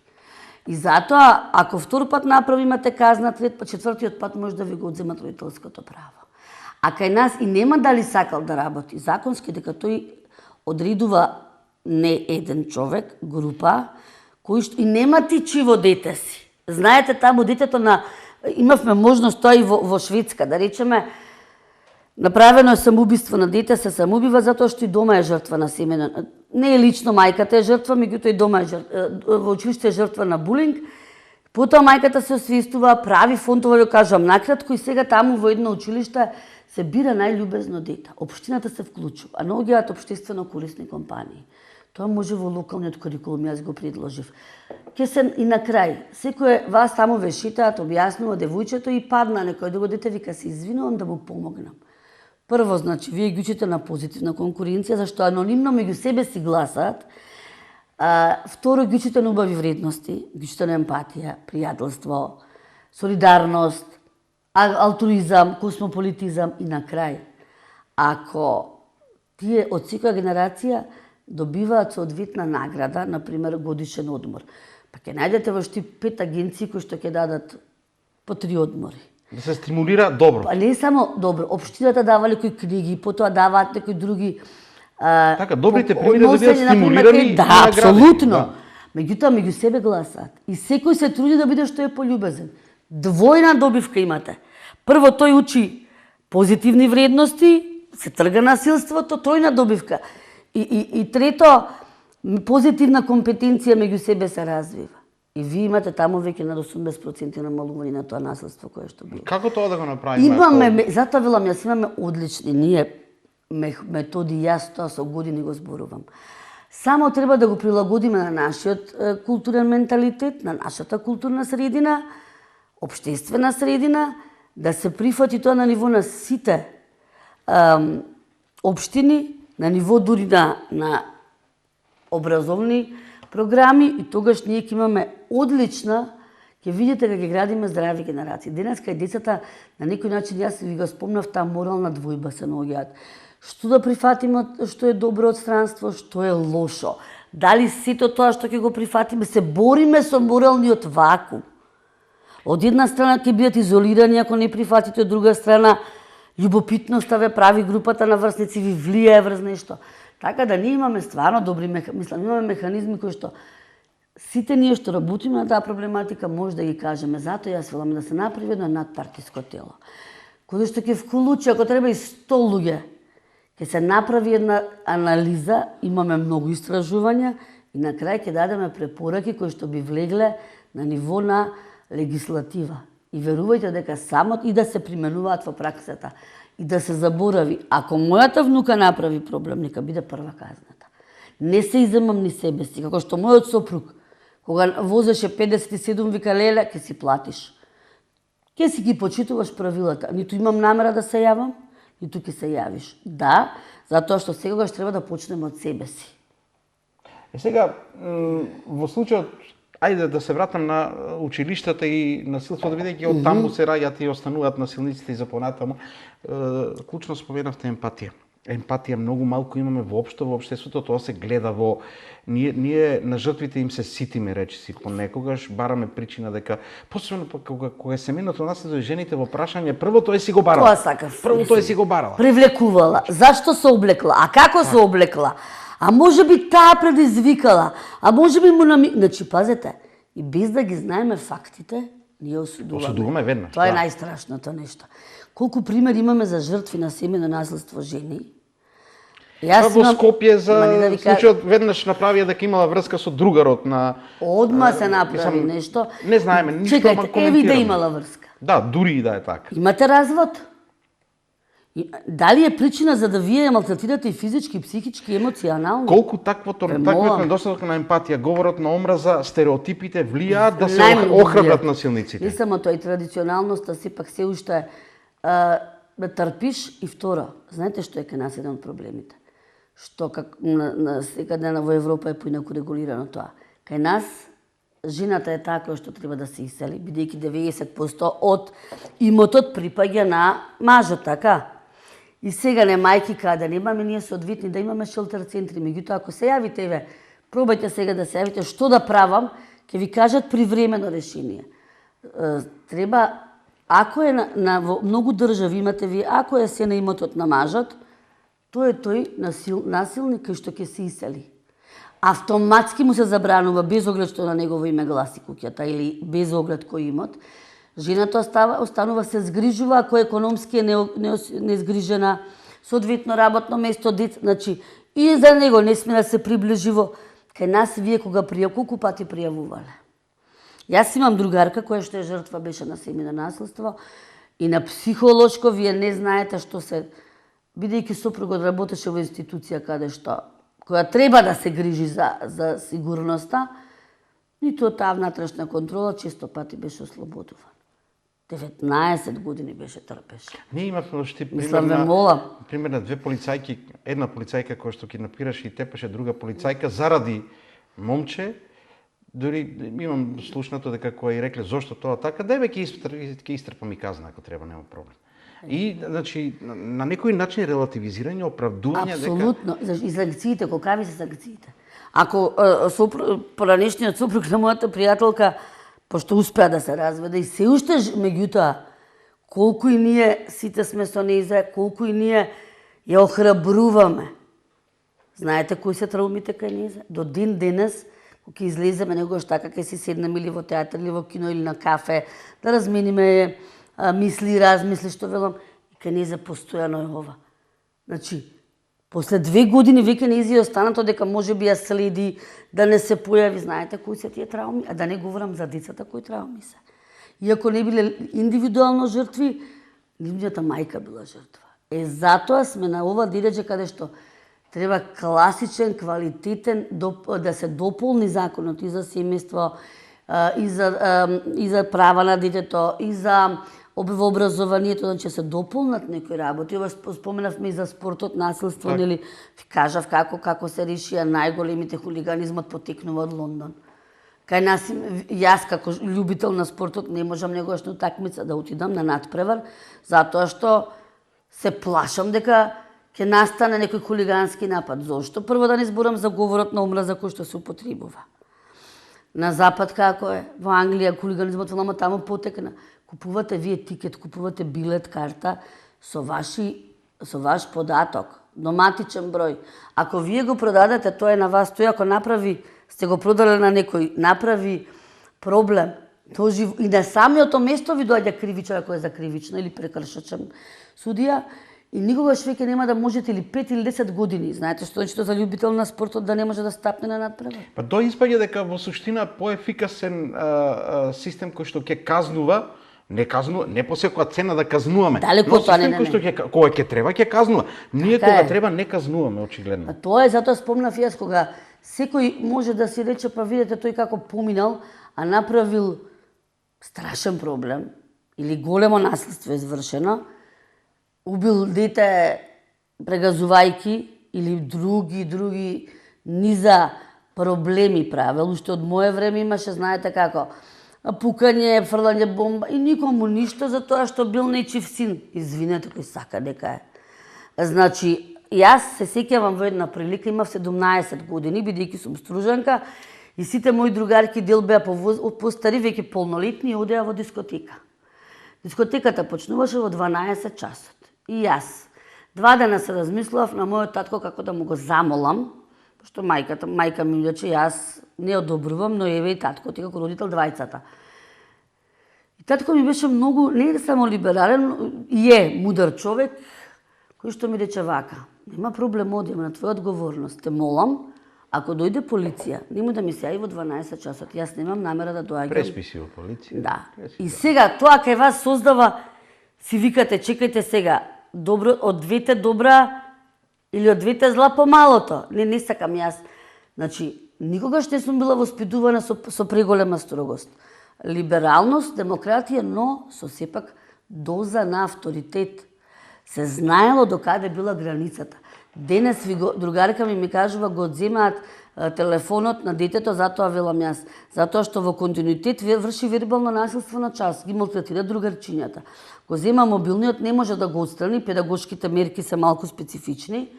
И затоа, ако втор пат направимате казна, четвртиот пат може да ви го одземат родителското право. А кај нас и нема дали сакал да работи законски, дека тој одредува не еден човек, група, кој што и нема тичиво дете си. Знаете, таму детето имавме можност тоа и во Шведска, да речеме, направено е самоубиство на дете, се самоубива затоа што и дома е жртва на семејно. Не е лично мајката е жртва, меѓутоа и дома е во училиште е жртва на булинг. Потоа мајката се освестува, прави фондово, ја кажам накратко, и сега таму во едно училиште се бира најљубезно дете. Општината се вклучува, а наоѓаат општествено корисни компании. Тоа може во локалниот курикулум, јас го предложив. Ке се и на крај, секој вас таму ве шитаат, објаснува девојчето и падна некој друго дете, вика се извинувам да му помогнам. Прво, значи, вие ги учите на позитивна конкуренција, зашто анонимно меѓу себе си гласаат. Второ, ги учите на убави вредности, ги учите на емпатија, пријателство, солидарност, алтруизам, космополитизам и на крај. Ако тие од секоја генерација добиваат соодветна награда, например годишен одмор, па ќе најдете во шти 5 агенции кои што ќе дадат по 3 одмори. Да се стимулира добро. Па не само добро, општината дава некои книги, потоа даваат некои други така, добрите примери да бидат стимулирани. Да, апсолутно. Меѓутоа, меѓу себе гласаат. И секој се труди да биде што е пољубезен. Двојна добивка имате. Прво, тој учи позитивни вредности, се трга насилството, тројна добивка. И трето, позитивна компетенција меѓу себе се развива. И вие имате таму веќе над 80% намалување на тоа насилство кое што било. Како тоа да го направиме? Имаме, затоа велам, јас имаме одлични, ние методи, јас тоа со години го зборувам. Само треба да го прилагодиме на нашиот културен менталитет, на нашата културна средина, општествена средина, да се прифати тоа на ниво на сите општини, на ниво дури на образовни програми, и тогаш ние ќе имаме одлична, ќе видите дека ќе градиме здрави генерации. Денеска и децата на некој начин, јас ви го спомнав, таа морална двојба се наоѓаат. Што да прифатиме што е добро од странство, што е лошо. Дали сето тоа што ќе го прифатиме, се бориме со моралниот вакуум. Од една страна ќе бидат изолирани ако не прифатите, од друга страна љубопитноста ве прави групата на врсници, ви влијае врз нешто. Така да ние имаме стварно добри имаме механизми кои што сите ние што работиме на таа проблематика може да ги кажеме. Затоа јас велам да се направи едно надпартиско тело, кое што ќе вклучи, ако треба и 100 луѓе, ќе се направи една анализа, имаме многу истражувања и на крај ќе дадеме препораки кои што би влегле на ниво на легислатива. И верувајте дека само и да се применуваат во праксата и да се заборави, ако мојата внука направи проблем, нека биде прва казната. Не се иземам ни себе си, како што мојот сопруг, кога возеше 57, вика леле, ќе си платиш. Ќе си ги почитуваш правилата. Ниту имам намера да се јавам, ниту ќе се јавиш. Да, затоа што секогаш треба да почнеме од себе си. Сега, во случајот, ајде да се вратам на училиштата и насилството, бидејќи од таму се раѓаат и остануваат насилниците и за понатаму. Клучно споменавте емпатија. Емпатија многу малку имаме воопшто во општеството, тоа се гледа во ние на жртвите им се ситиме речиси понекогаш, бараме причина дека посебно кога е семејното наследство и жените во прашање, прво тоа си го барала. Тоа сакав. Прво тоа си го барала. Привлекувала. Зашто се облекла? А како се облекла? А може би таа предизвикала, а може би му Значи, пазете, и без да ги знаеме фактите, ние осудуваме. Осудуваме веднаш. Тоа е најстрашното нешто. Колку примери имаме за жртви на семејно насилство жени? Во Скопје за случајот веднаш направија дека имала врска со другарот на... Одма се направи нешто. Не знаеме, ништо ама коментираме. Чекајте, еви да имала врска. Да, дури и да е така. Имате развод? Дали е причина за да вие ја малтретирате и физички, психички, емоционално? Колку таквото недостаток на емпатија, говорот на омраза, стереотипите влијаат да се охрабрат насилниците? Не само тоа, и традиционалноста сепак се уште да трпиш и второ. Знаете што е кај нас еден од проблемите? Што на секаде во Европа е поинаку регулирано тоа. Кај нас жената е таа која што треба да се исели, бидејќи 90% од имотот припаѓа на мажот, така? И сега не мајки каде немаме, ние се одвитни да имаме шелтер центри, меѓутоа ако се јавите, еве, пробајте сега да се јавите, што да правам, ќе ви кажат привремено решение. Треба, ако е во многу држави имате ви, ако е се на имотот на мажот, тој е тој насилник кој што ќе се исели. Автоматски му се забранува, без оглед што на негово име гласи куќата или без оглед кој имот. Жената останува се згрижува, ако економски е незгрижена, соодветно работно место, значи и за него не сме да се приближиво. Кај нас вие колку пати пријавувале. Јас имам другарка која што е жртва беше на семејно насилство и на психолошко вие не знаете што се, бидејќи сопругот работеше во институција каде што која треба да се грижи за сигурноста, ниту таа внатрешна контрола често пати беше ослободуван. 19 години беше трпеше. Ние имавме уште пример на две полицајки, една полицајка која што киднапираше и тепеше друга полицајка заради момче. Дури имам слушнато дека која и рекле зошто тоа така, да ќе истрпам и казна ако треба, нема проблем. И значи на некој начин релативизирање, оправдување дека апсолутно, и санкциите, колкави се санкциите. Ако поранешниот сопруг на мојата пријателка, пошто успеа да се разведе и се уште меѓутоа, колку и ние сите сме со нејзе, колку и ние ја охрабруваме. Знаете кои се траумите кај нејзе? До ден денес, кога ќе излеземе негош така, ќе си седнеме или во театар, или во кино, или на кафе, да размениме мисли, размисли, што велам, и кај нејзе постојано е ова. Значи, после 2 години веќе нејзе останато дека може би ја следи, да не се појави, знаете кои се тие трауми, а да не говорам за децата кои трауми се. Иако не биле индивидуално жртви, нивната мајка била жртва. Затоа сме на ова диреџе каде што треба класичен, квалитетен, да се дополни законот и за семејство, и за права на детето, и за во образованието, значи се дополнат некои работи. Ова споменавме и за спортот, насилство, нели, кажав како се решија најголемите хулиганизмот потекнува од Лондон. Кај нас, јас како љубител на спортот не можам негош на утакмица да отидам на надпревар, затоа што се плашам дека ќе настане некој хулигански напад. Зошто? Прво да не зборам за говорот на омраза кој што се употребува. На запад како е? Во Англија хулиганизмот велама таму потекна. Купувате вие тикет, купувате билет, карта со ваш податок, доматичен број. Ако вие го продадете, тоа е на вас. Тој ако направи, сте го продале на некој, направи проблем, и на самиото место ви доаѓа кривичар ако е за кривично или прекршачен судија, и никогаш веќе нема да можете или 5 или 10 години. Знаете што значи за љубител на спортот да не може да стапне на надпревар? Па тоа испаѓа дека во суштина поефикасен систем кој што ќе казнува Не по секоја цена да казнуваме. Далеко но тоа, систем кој што кога ќе треба ќе казнува. Ние Така кога е. треба не казнуваме очигледно. Тоа е, затоа спомнав јас кога секој може да си рече, па видете тој како поминал, а направил страшен проблем или големо насилство извршено, убил дете прегазувајки или други низа проблеми правил, уште од мое време имаше, знаете како, пукање, фрлање бомба и никому ништо за тоа што бил нечив син. Извинете, кој сака дека е. Значи, јас се сеќавам во една прилика, имав 17 години, бидејќи сум стружанка, и сите мои другарки дел беа постари, веќе полнолетни, и одеа во дискотека. Дискотеката почнуваше во 12 часот. И јас 2 дена се размислував на мојот татко како да му го замолам, што мајка ми рече, јас не одобрувам, но еве и татко ти како родител двајцата. И татко ми беше многу, не само либерален, и е мудар човек, кој што ми рече вака: нема проблем, одиме на твоја одговорност, те молам, ако дојде полиција, немој да ми се јави во 12 часот, јас немам намера да доаѓам. Преспи си во полиција. Да. И сега тоа кај вас создава, си викате, чекајте сега, добро, од двете добра или од двете зла помалото. Не сакам јас. Значи, никогаш не сум била воспитувана со преголема строгост. Либералност, демократија, но со сепак доза на авторитет. Се знаело до каде била границата. Денес другарка ми кажува, го одземаат телефонот на детето, затоа велам јас. Затоа што во континуитет врши вербално насилство на час, ги малтретира другарчињата. Го зема мобилниот, не може да го отстрани, педагошките мерки се малку специфични,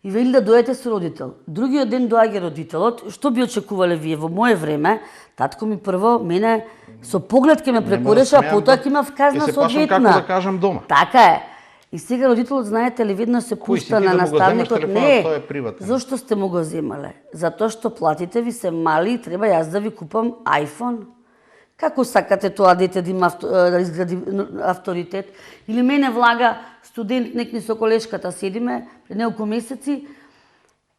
и вели да дојдете со родител. Другиот ден доаѓа родителот, што би очекувале вие? Во мое време, татко ми прво мене со поглед ќе ме прекореша, а потоа ќе имав казна соодветна. Се пашам како да кажам дома. Така е. И сега родителот, знаете ли, веднаш се пушта на наставникот. Не, зошто сте му го земале? Затоа што платите ви се мали и треба јас да ви купам iPhone. Како сакате тоа дете да има да изгради авторитет? Или мене влага студент некни со колешката, седиме пред неколку месеци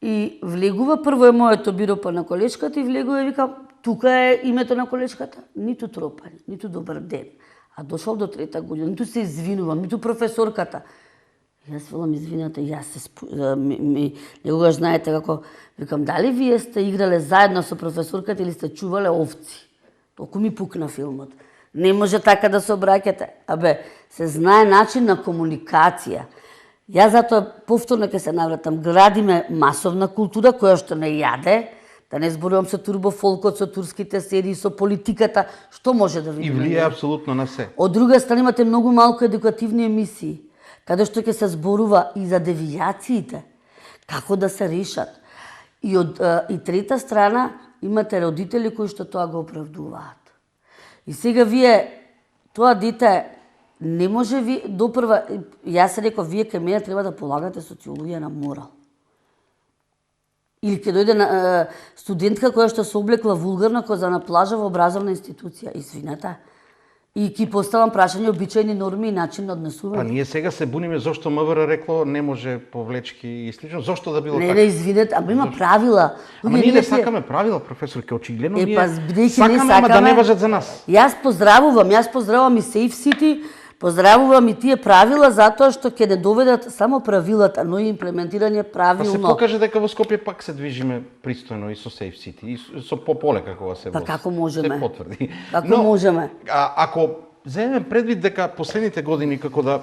и влегува, прво е моето биро па на колешката и влегува и вика, тука е името на колешката. Ниту тропање, ниту добар ден. А дошол до 3-та година, ниту се извинувам, ниту професорката. Јас велам, извинете, јас се некогаш знаете како, викам, дали вие сте играле заедно со професорката или сте чувале овци? Толку ми пукна филмот. Не може така да се обраќате. Се знае начин на комуникација. Јас затоа повторно ќе се навратам. Градиме масовна култура која што не јаде, да не зборувам со турбофолкот, со турските серии, со политиката, што може да видиме. И влие апсолутно на се. Од друга страна имате многу малку едукативни емисии, каде што ќе се зборува и за девијациите, како да се решат. И трета страна, имате родители кои што тоа го оправдуваат. И сега вие, тоа дете, не може ви, допрва, јас се реков, вие кај мене треба да полагате социологија на морал. Или ќе дојде студентка која што се облекла вулгарно кога на плажа во образовна институција, извинете. И ќе поставам прашање обичајни норми и начин на однесување. А ние сега се буниме зошто МВР рекло не може повлечки и слично. Зошто да било така? Не, извинете, ама има правила. Ама ние не сакаме правила, професорке, очигледно ние сакаме, ама да не важат за нас. Јас поздравувам и Safe City, поздравувам и тие правила затоа што ќе не доведат само правилата, но и имплементирање правилно. Па се покаже дека во Скопје пак се движиме пристојно и со Safe City, и со пополека кога се вози. Па како можеме? Се потврди. Како можеме? Ако земеме предвид дека последните години како да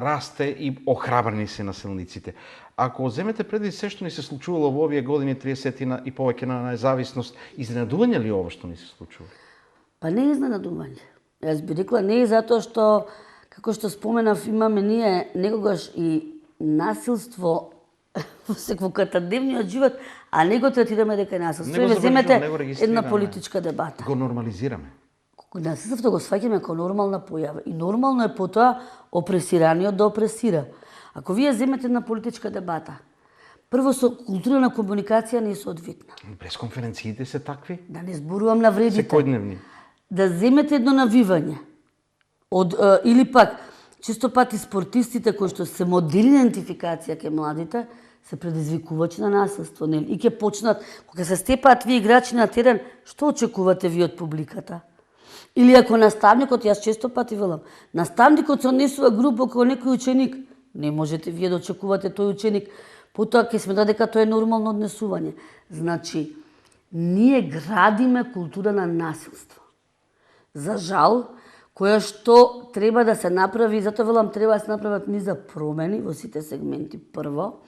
расте и охрабрени се насилниците, ако земете предвид се што ни се случувало во овие години 30 и повеќе на независност, изненадување ли ово што ни се случува? Па не изненадување. Јас би рекла не, затоа што, како што споменав, имаме ние некогаш и насилство во секвокатадневниот живот, а не го третираме дека е насилство. Не го земете регистрираме. Една политичка дебата. Го нормализираме. Насилството го сваќаме како нормална појава. И нормално е потоа опресираниот да опресира. Ако вие земете една политичка дебата, прво со култура на комуникација не е соодветна. Пресконференциите се такви? Да не зборувам на вредите. Секојдневни. Да земете едно навивање. Или пак, често пати спортистите кои што се модели на идентификација кај младите, се предизвикувачи на насилство. И ќе почнат, кога се степаат вие играчи на терен, што очекувате ви од публиката? Или ако наставникот, јас често пати велам, наставникот се однесува грубо како некој ученик, не можете вие да очекувате тој ученик, потоа ќе сметат дека тоа е нормално однесување. Значи, ние градиме култура на насилство. За жал, која што треба да се направи, затоа велам треба да се направат низа промени во сите сегменти. Прво,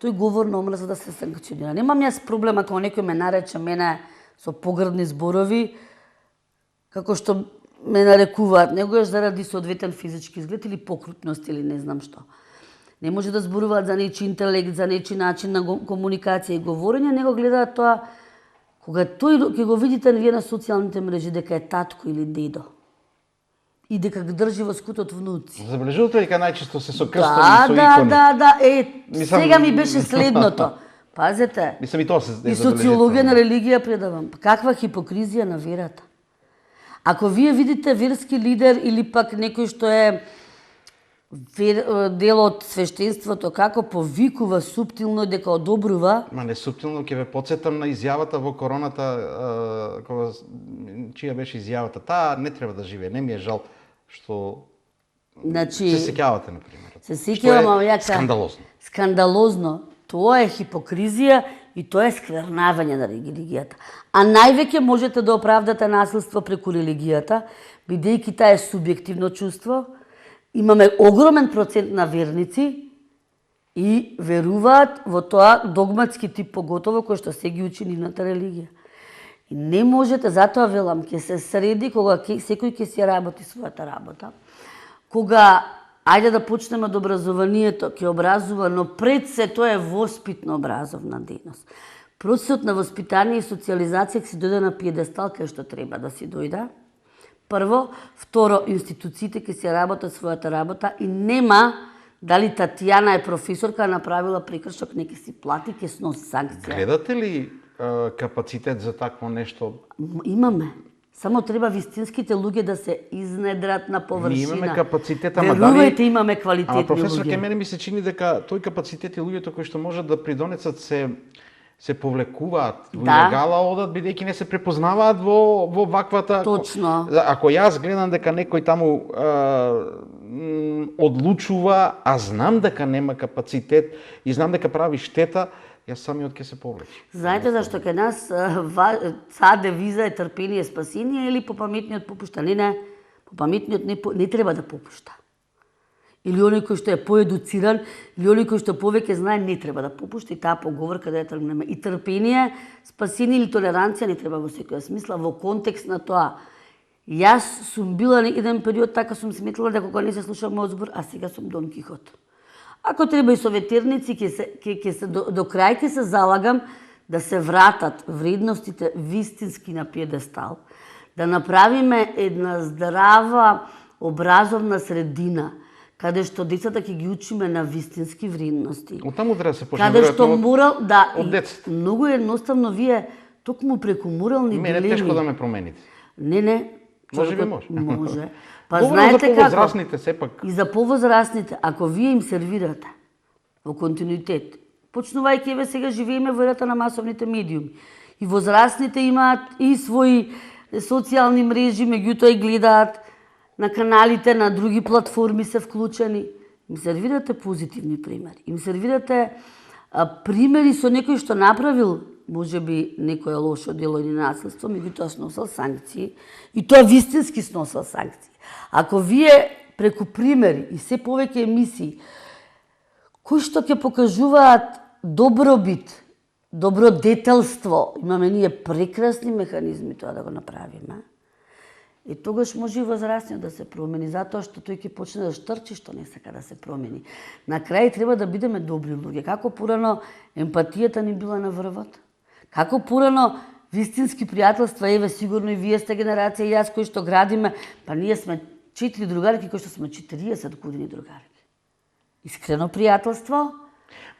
тој говор на омраза да се санкционира. Немам јас проблем ако некој ме нарече мене со погрдни зборови, како што ме нарекуваат, негојаш заради соодветен физички изглед или покрупност или не знам што. Не може да зборуваат за нечи интелект, за нечи начин на комуникација и говорење, него гледаат тоа кога тој ќе го видите вие на социјалните мрежи дека е татко или дедо. И дека го држи во скутот внуци. Забележувате дека најчесто се со крстови и со икони? Да. Сега ми беше следното. Пазете. Мислам и тоа се и социологија на религија предавам. Каква хипокризија на верата. Ако вие видите верски лидер или пак некој што е дел од свештенството, како повикува суптилно дека одобрува. Ма не суптилно, ќе ве потсетам на изјавата во короната, чија беше изјавата. Таа не треба да живее, не ми е жал што се сеќавате, например. Се сеќавам, ама ја скандалозно. Скандалозно. Тоа е хипокризија и тоа е сквернавање на религијата. А највеќе можете да оправдате насилство преку религијата, бидејќи таа е субјективно чувство. Имаме огромен процент на верници и веруваат во тоа догматски тип поготово кој што се ги учи нивната религија. И не можете, затоа велам, ќе се среди кога секој ќе си работи својата работа. Кога ајде да почнеме од образованието, ќе образува, но пред се тоа е воспитно образовна дејност. Процесот на воспитание и социализација ќе си дојде на пиедестал кај што треба да си дојде. Прво, второ, институциите ќе си работат својата работа и нема дали Татјана е професорка, направила прекршок, не ќе си плати, ќе сноси санкција. Гледате ли капацитет за такво нешто? Имаме. Само треба вистинските луѓе да се изнедрат на површина. Ние имаме капацитет, ама верувајте, имаме квалитетни луѓе. Ама професор, ке мене ми се чини дека тој капацитет и луѓето кои што можат да придонесат се повлекуваат во илегала, одат бидејќи не се препознаваат во ваквата. Точно. Ако јас гледам дека некој таму одлучува, а знам дека нема капацитет и знам дека прави штета, јас самиот ќе се повлечи. Знаете зашто кај нас цаа девиза е трпение спасение или попаметниот попушта? Не, попаметниот не треба да попушта. Или оној кој што е поедуциран, или оној кој што повеќе знае, не треба да попушта и таа поговорка да ја тргнеме. И трпение, спасение или толеранција не треба во секоја смисла, во контекст на тоа. Јас сум била еден период така сум сметила дека кога не се слуша мојот збор, а сега сум Дон Кихот. Ако треба и со ветерници, до крај ќе се залагам да се вратат вредностите вистински на пиедестал, да направиме една здрава образовна средина, каде што децата ќе ги учиме на вистински вредности. Оттаму треба да се почне каде што морал, од децата. Многу едноставно вие токму преку морални дилеми. Мене тешко да ме промените. Не. Може би може. Може. Па знаете како? За повозрастните сепак. И за повозрастните, ако вие им сервирате во континуитет, почнувајќи еве сега живееме во ерата на масовните медиуми. И возрастните имаат и своји социјални мрежи, меѓутоа и гледаат на каналите, на други платформи се вклучени. Им сервирате позитивни примери. Им сервирате примери со некој што направил можеби некоја лошо дело или насилство, меѓутоа сносил санкции и тоа вистински сносил санкции. Ако вие преку примери и се повеќе емисии кои што ќе покажуваат добробит, добродетелство, имаме ние прекрасни механизми тоа да го направиме, и тогаш може и возрастниот да се промени, затоа што тој ќе почне да штрчи што не сака да се промени. На крај треба да бидеме добри луѓе. Како порано емпатијата ни била на врвот? Како порано вистински пријателства, еве сигурно и вие сте генерација и јас кои што градиме, па ние сме 4 другарки кои што сме 40 години другарки. Искрено пријателство.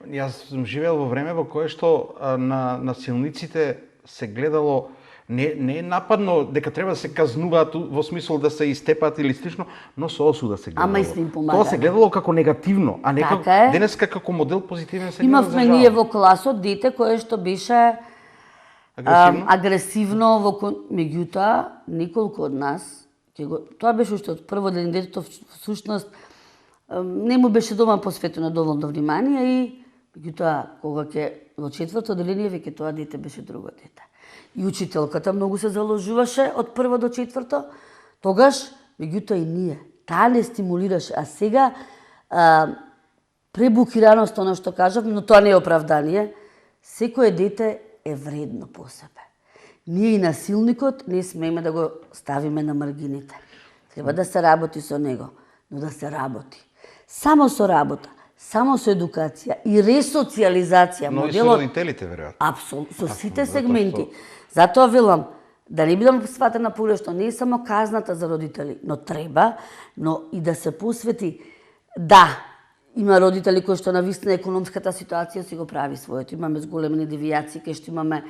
Јас сум живеел во време во кое што на насилниците се гледало не е нападно дека треба да се казнуваат во смисол да се истепат или слично, но со осуда се гледало. Ама и сме им помагали. Тоа се гледало како негативно, а не така е. денеска како модел позитивен се гледа. Имавме ние во класот дете кое што беше агресивно меѓутоа неколку од нас тоа беше уште од прво ден детето всушност не му беше дома посветено доволно внимание и меѓутоа кога ќе во четврто одделение веќе тоа дете беше друго дете. И учителката многу се заложуваше од прво до четврто, тогаш меѓутоа и ние. Таа не стимулираше, а сега пребукираност, оно што кажав, но тоа не е оправдание. Секое дете е вредно по себе. Ние и насилникот не смееме да го ставиме на маргините. Треба да се работи со него, но да се работи. Само со работа, само со едукација и ресоциализација. Но и со родителите, веројатно. Апсолутно, со сите сегменти. Затоа велам, да не бидам сватена погрешно, не е само казната за родители, но треба, но и да се посвети. Да, има родители кои што навистина економската ситуација си го прави своето. Имаме зголемени девијации, кај што имаме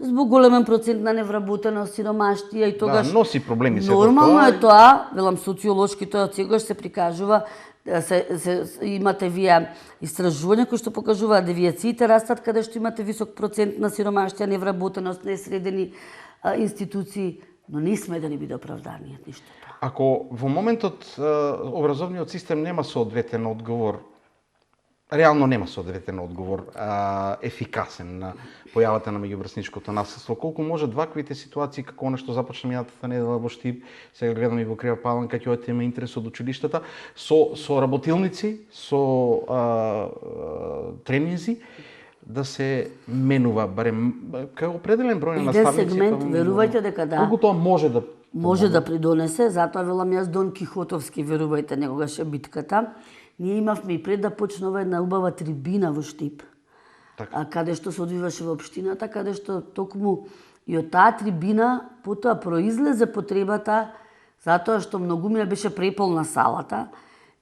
због големен процент на невработеност, сиромаштија и тогаш... Да, носи проблеми се. Нормално е тоа, велам социолошки, тоа од сегаш се прикажува, имате вие истражувања кои што покажуваат девијациите растат каде што имате висок процент на сиромаштија, невработеност, несредени институции, но не сме да не биде оправдание ништо тоа. Ако во моментот образовниот систем нема соодветен одговор, реално нема соодветен одговор ефикасен на појавата на меѓуврсничкото насилство, колку можат ваквите ситуации како она што започна минатата недела во Штип, сега гледам и во Крива Паланка, ќе одите има интерес од училиштата, со работилници, со тренинзи, да се менува барем кај определен број на наставници. Еден сегмент, верувајте дека да. Колку тоа може да да придонесе, затоа велам јас Дон Кихотовски, верувајте, негогаш е битката. Ние имавме и пред да почнува една убава трибина во Штип. Така. Каде што се одвиваше во општината, каде што токму и од таа трибина потоа произлезе потребата, затоа што многу ми беше преполна салата.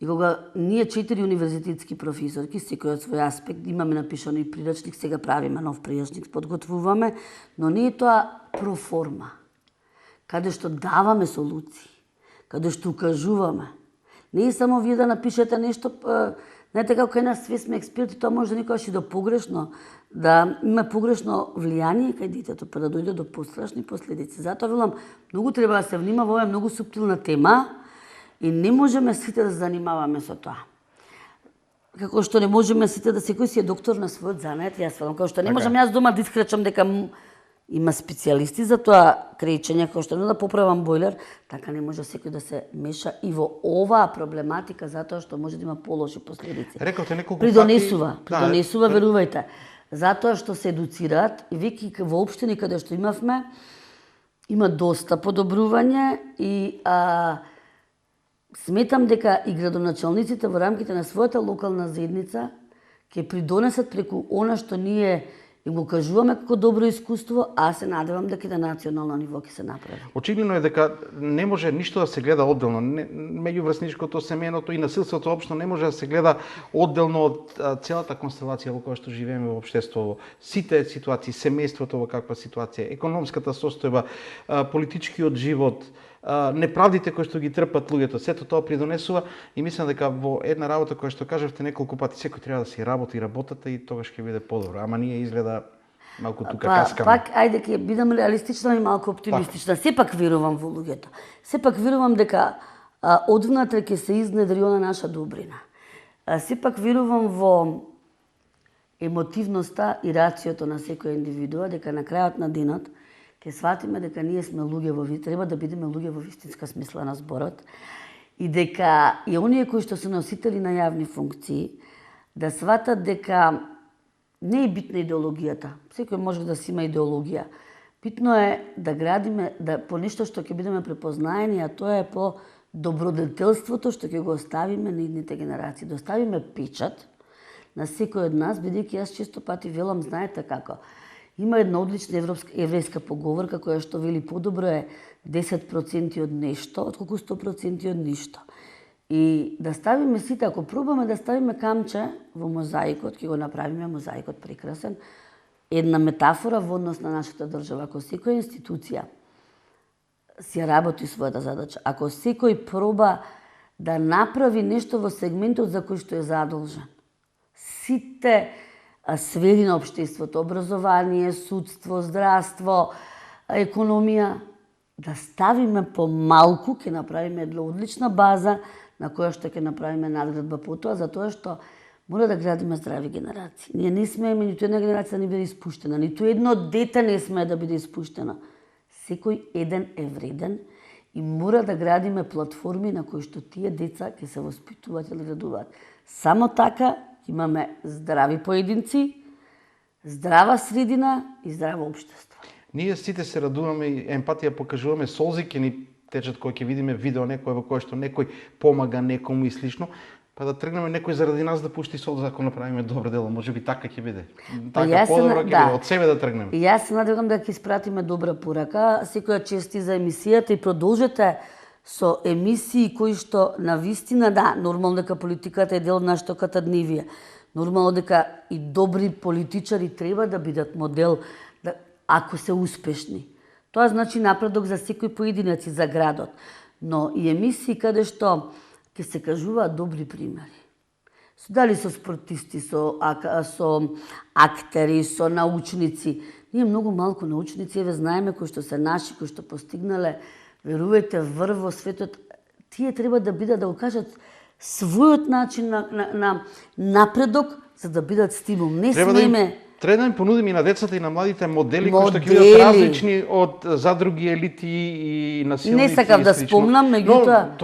И кога ние 4 универзитетски професорки, секој од свој аспект, имаме напишано и прирачник, сега правиме нов прирачник, подготвуваме, но не е тоа проформа, каде што даваме солуции, каде што укажуваме. Не е само вие да напишете нешто, знаете како кај нас све сме експерти, тоа може да никогаш и до погрешно, да има погрешно влијание кај детето, па да дојде до пострашни последици. Затоа велам, многу треба да се внимава, ова е многу суптилна тема, и не можеме сите да се занимаваме со тоа. Како што не можеме сите да секој си е доктор на својот занет, јас велам, како што не можам јас дома да искречам дека има специјалисти за тоа кречење, како што не да поправам бойлер, така не може секој да се меша и во оваа проблематика, затоа што може да има полоши последици. Рековте неколку придонесува, верувајте. Затоа што се едуцираат и веќе во општини каде што имавме, има доста подобрување и сметам дека и градоначалниците во рамките на својата локална заедница ќе придонесат преку она што ние им го кажуваме како добро искуство, а се надевам дека и на национално ниво ќе се направи. Очигледно е дека не може ништо да се гледа одделно. Меѓуврсничкото, семејното и насилството општо не може да се гледа одделно од целата констелација во која што живееме во општеството. Сите ситуации, семејството во каква ситуација, економската состојба, политичкиот живот, неправдите кои што ги трпат луѓето, сето тоа придонесува и мислам дека во една работа која што кажавте неколку пати, секој треба да си работи работата и тогаш ќе биде подобро. Ама ние изгледа малку тука каскаме. Пак, ајде ќе бидам реалистична и малку оптимистична. Сепак верувам во луѓето. Сепак верувам дека одвнатре ќе се изнедри она наша добрина. Сепак верувам во емотивноста и рациото на секоја индивидуа, дека на крајот на денот ќе сватиме дека ние сме луѓе треба да бидеме луѓе во вистинска смисла на зборот и дека и оние кои што се носители на јавни функции да сватат дека не е битна идеологијата. Секој може да си има идеологија. Битно е да градиме по нешто што ќе бидеме препознаени, а тоа е по добродетелството што ќе го оставиме на идните генерации. Да оставиме печат на секој од нас, бидејќи јас често пати велам, знаете како, има една одлична еврејска поговорка која што вели подобро е 10% од нешто, отколку 100% од ништо. И да ставиме сите, ако пробаме да ставиме камче во мозаикот, ќе го направиме мозаикот прекрасен, една метафора во однос на нашата држава. Ако секоја институција си работи својата задача, ако секој проба да направи нешто во сегментот за кој што е задолжен, сите сфери на општеството, образование, судство, здравство, економија, да ставиме помалку, ќе направиме една одлична база на која што ќе направиме надградба по тоа, затоа што мора да градиме здрави генерации. Ние не смееме ниту една генерација да не биде испуштена, ниту едно дете не смее да биде испуштено. Секој еден е вреден и мора да градиме платформи на кои што тие деца ќе се воспитуваат и да градуваат. Само така имаме здрави поединци, здрава средина и здраво општество. Ние сите се радуваме и емпатија покажуваме, солзи ќе ни течат кога ќе видиме видео некој во кое што некој помага некому и слично, па да тргнеме некој заради нас да пушти солза ако направиме добро дело, можеби така ќе биде. Така подобро ќе биде, од себе да тргнеме. И јас се надевам да ќе испратиме добра порака, секоја чести за емисијата и продолжете со емисии кои што навистина, да, нормално дека политиката е дел од нашето катадневие. Нормално дека и добри политичари треба да бидат модел, ако се успешни. Тоа значи напредок за секој поединец и за градот. Но и емисии каде што ќе се кажуваат добри примери. Дали со спортисти, со актери, со научници. Ние многу малку научници, еве знаеме кои што се наши, кои што постигнале, верувајте, врв во светот. Тие треба да бидат, да го кажат, својот начин на напредок, за да бидат стимул. Не смееме... Треба да им понудиме и на децата и на младите модели кои што ќе бидат различни од задруги, елити и насилници. Не сакав да спомнам, меѓутоа,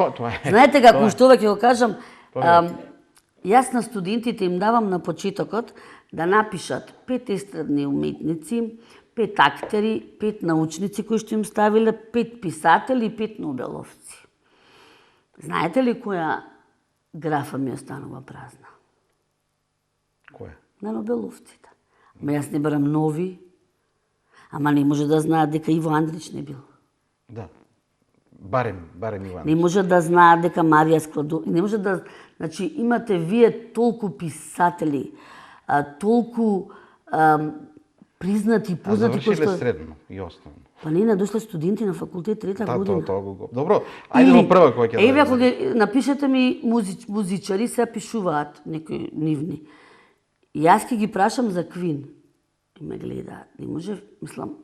знаете како што ќе го кажам, јас на студентите им давам на почетокот да напишат 5 естрадни уметници, 5 актери, 5 научници кои што им ставиле, 5 писатели и 5 нобеловци. Знаете ли која графа ми останува празна? Која? На нобеловците. Ама јас не барам нови, ама не може да знаат дека Иво Андрич не бил. Да, барем Иво Андрич. Не може да знаат дека Марија Складовска, не може да... Значи, имате вие толку писатели, толку признати и познати... А завршиле средно и основно. Па не дошле студенти на факултет трета година. Тоа го. Добро, ајде во прва која ќе да... Еве, ако напишете ми музичари, се пишуваат некои нивни. Јас ќе ги прашам за Квин. И ме гледаат. Не може, мислам,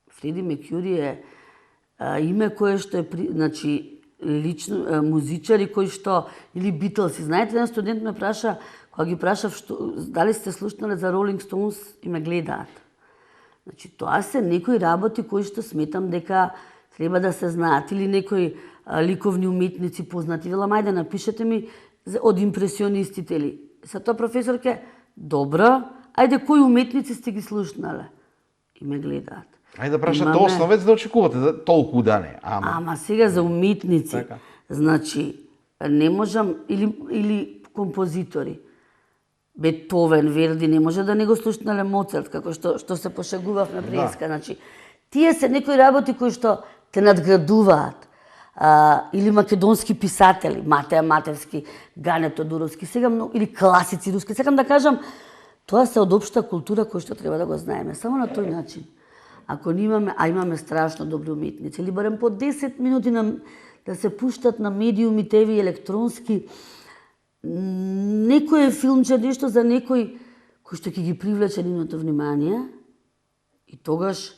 Фреди Меркјури е име кое што е, значи, лично, музичари кои што, или Битлси. Знаете, еден студент ме праша, кога ги прашав дали сте слушнале за Ролинг Стоунс, и ме гледаат. Значи, тоа се некои работи кои што сметам дека треба да се знаат. Или некои ликовни уметници познати. Велам, ајде, напишете ми од импресионистите ли. Са тоа професорке, добро, ајде, кои уметници сте ги слушнале? И ме гледаат. Ајде да прашате основец да очекувате толку да не. Ама сега за уметници, така. Значи, не можам, или композитори, Бетовен, Верди, не може да не го слушнале Моцарт, како што се пошегувавме преска. Да. Значи, тие се некои работи кои што те надградуваат. Или македонски писатели, Матеја Матевски, Гане Тодуровски, сега или класици руски. Сакам да кажам, тоа се од општа култура која што треба да го знаеме. Само на тој начин. Ако имаме, имаме страшно добри уметници, или барем по 10 минути да се пуштат на медиуми, ТВ и електронски, некој филмче, нешто за некој кој што ќе ги привлече нивното внимание, и тогаш,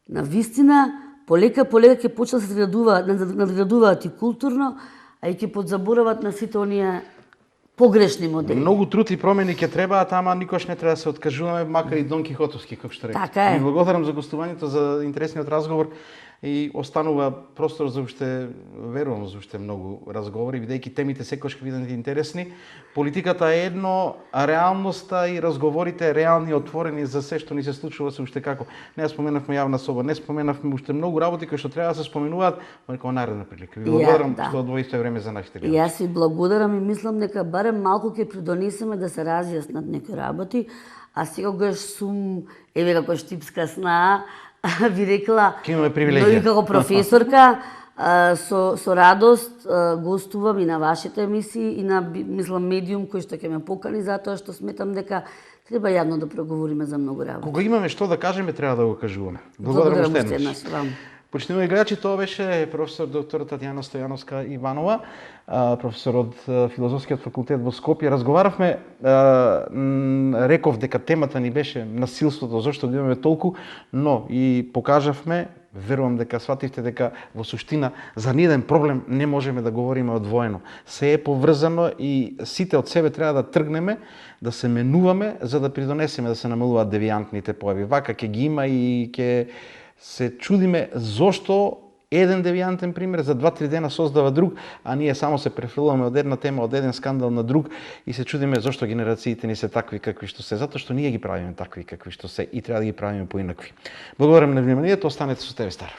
навистина, полека ќе почнат да се надградуваат и културно, а и ќе подзаборават на сите оние погрешни модели. Многу труд и промени ќе требаат, ама никош не треба да се откажуваме, макар и Дон Кихотовски, како што реков. Така е. Ви благодарам за гостувањето, за интересниот разговор и останува простор за уште, верувам, за уште многу разговори, бидејќи темите секогаш ќе бидат интересни. Политиката е едно, а реалноста и разговорите реални, отворени за се што ни се случува се уште како. Не споменавме јавна соба, не споменавме уште многу работи кои што треба да се споменуваат во некоја наредна прилика. Ви благодарам што одвоивте време за нашите гледачи. Јас ви благодарам и мислам дека барем малку ќе придонесеме да се разјаснат некои работи, а секогаш сум, еве како штипска сна, ви рекла, но и како професорка, со радост гостувам и на вашите емисии и на, мислам, медиум кој што ќе ме покани, затоа што сметам дека треба јавно да проговориме за многу работи. Кога имаме што да кажеме, треба да го кажуваме. Благодарам уште еднаш. Почитувани гледачи, тоа беше професор доктор Татјана Стојановска Иванова, професор од Филозофскиот факултет во Скопје. Разговаравме, реков дека темата ни беше насилството, зашто го имаме толку, но и покажавме, верувам дека свативте дека во суштина за ниеден проблем не можеме да говориме одвоено. Се е поврзано и сите од себе треба да тргнеме, да се менуваме за да придонесеме да се намалуваат девијантните појави. Вака ќе ги има и ќе се чудиме зошто еден девијантен пример за 2-3 дена создава друг, а ние само се префрлуваме од една тема, од еден скандал на друг и се чудиме зошто генерациите ни се такви какви што се, затоа што ние ги правиме такви какви што се и треба да ги правиме поинакви. Благодарам на вниманието, останете со тебе, Стар.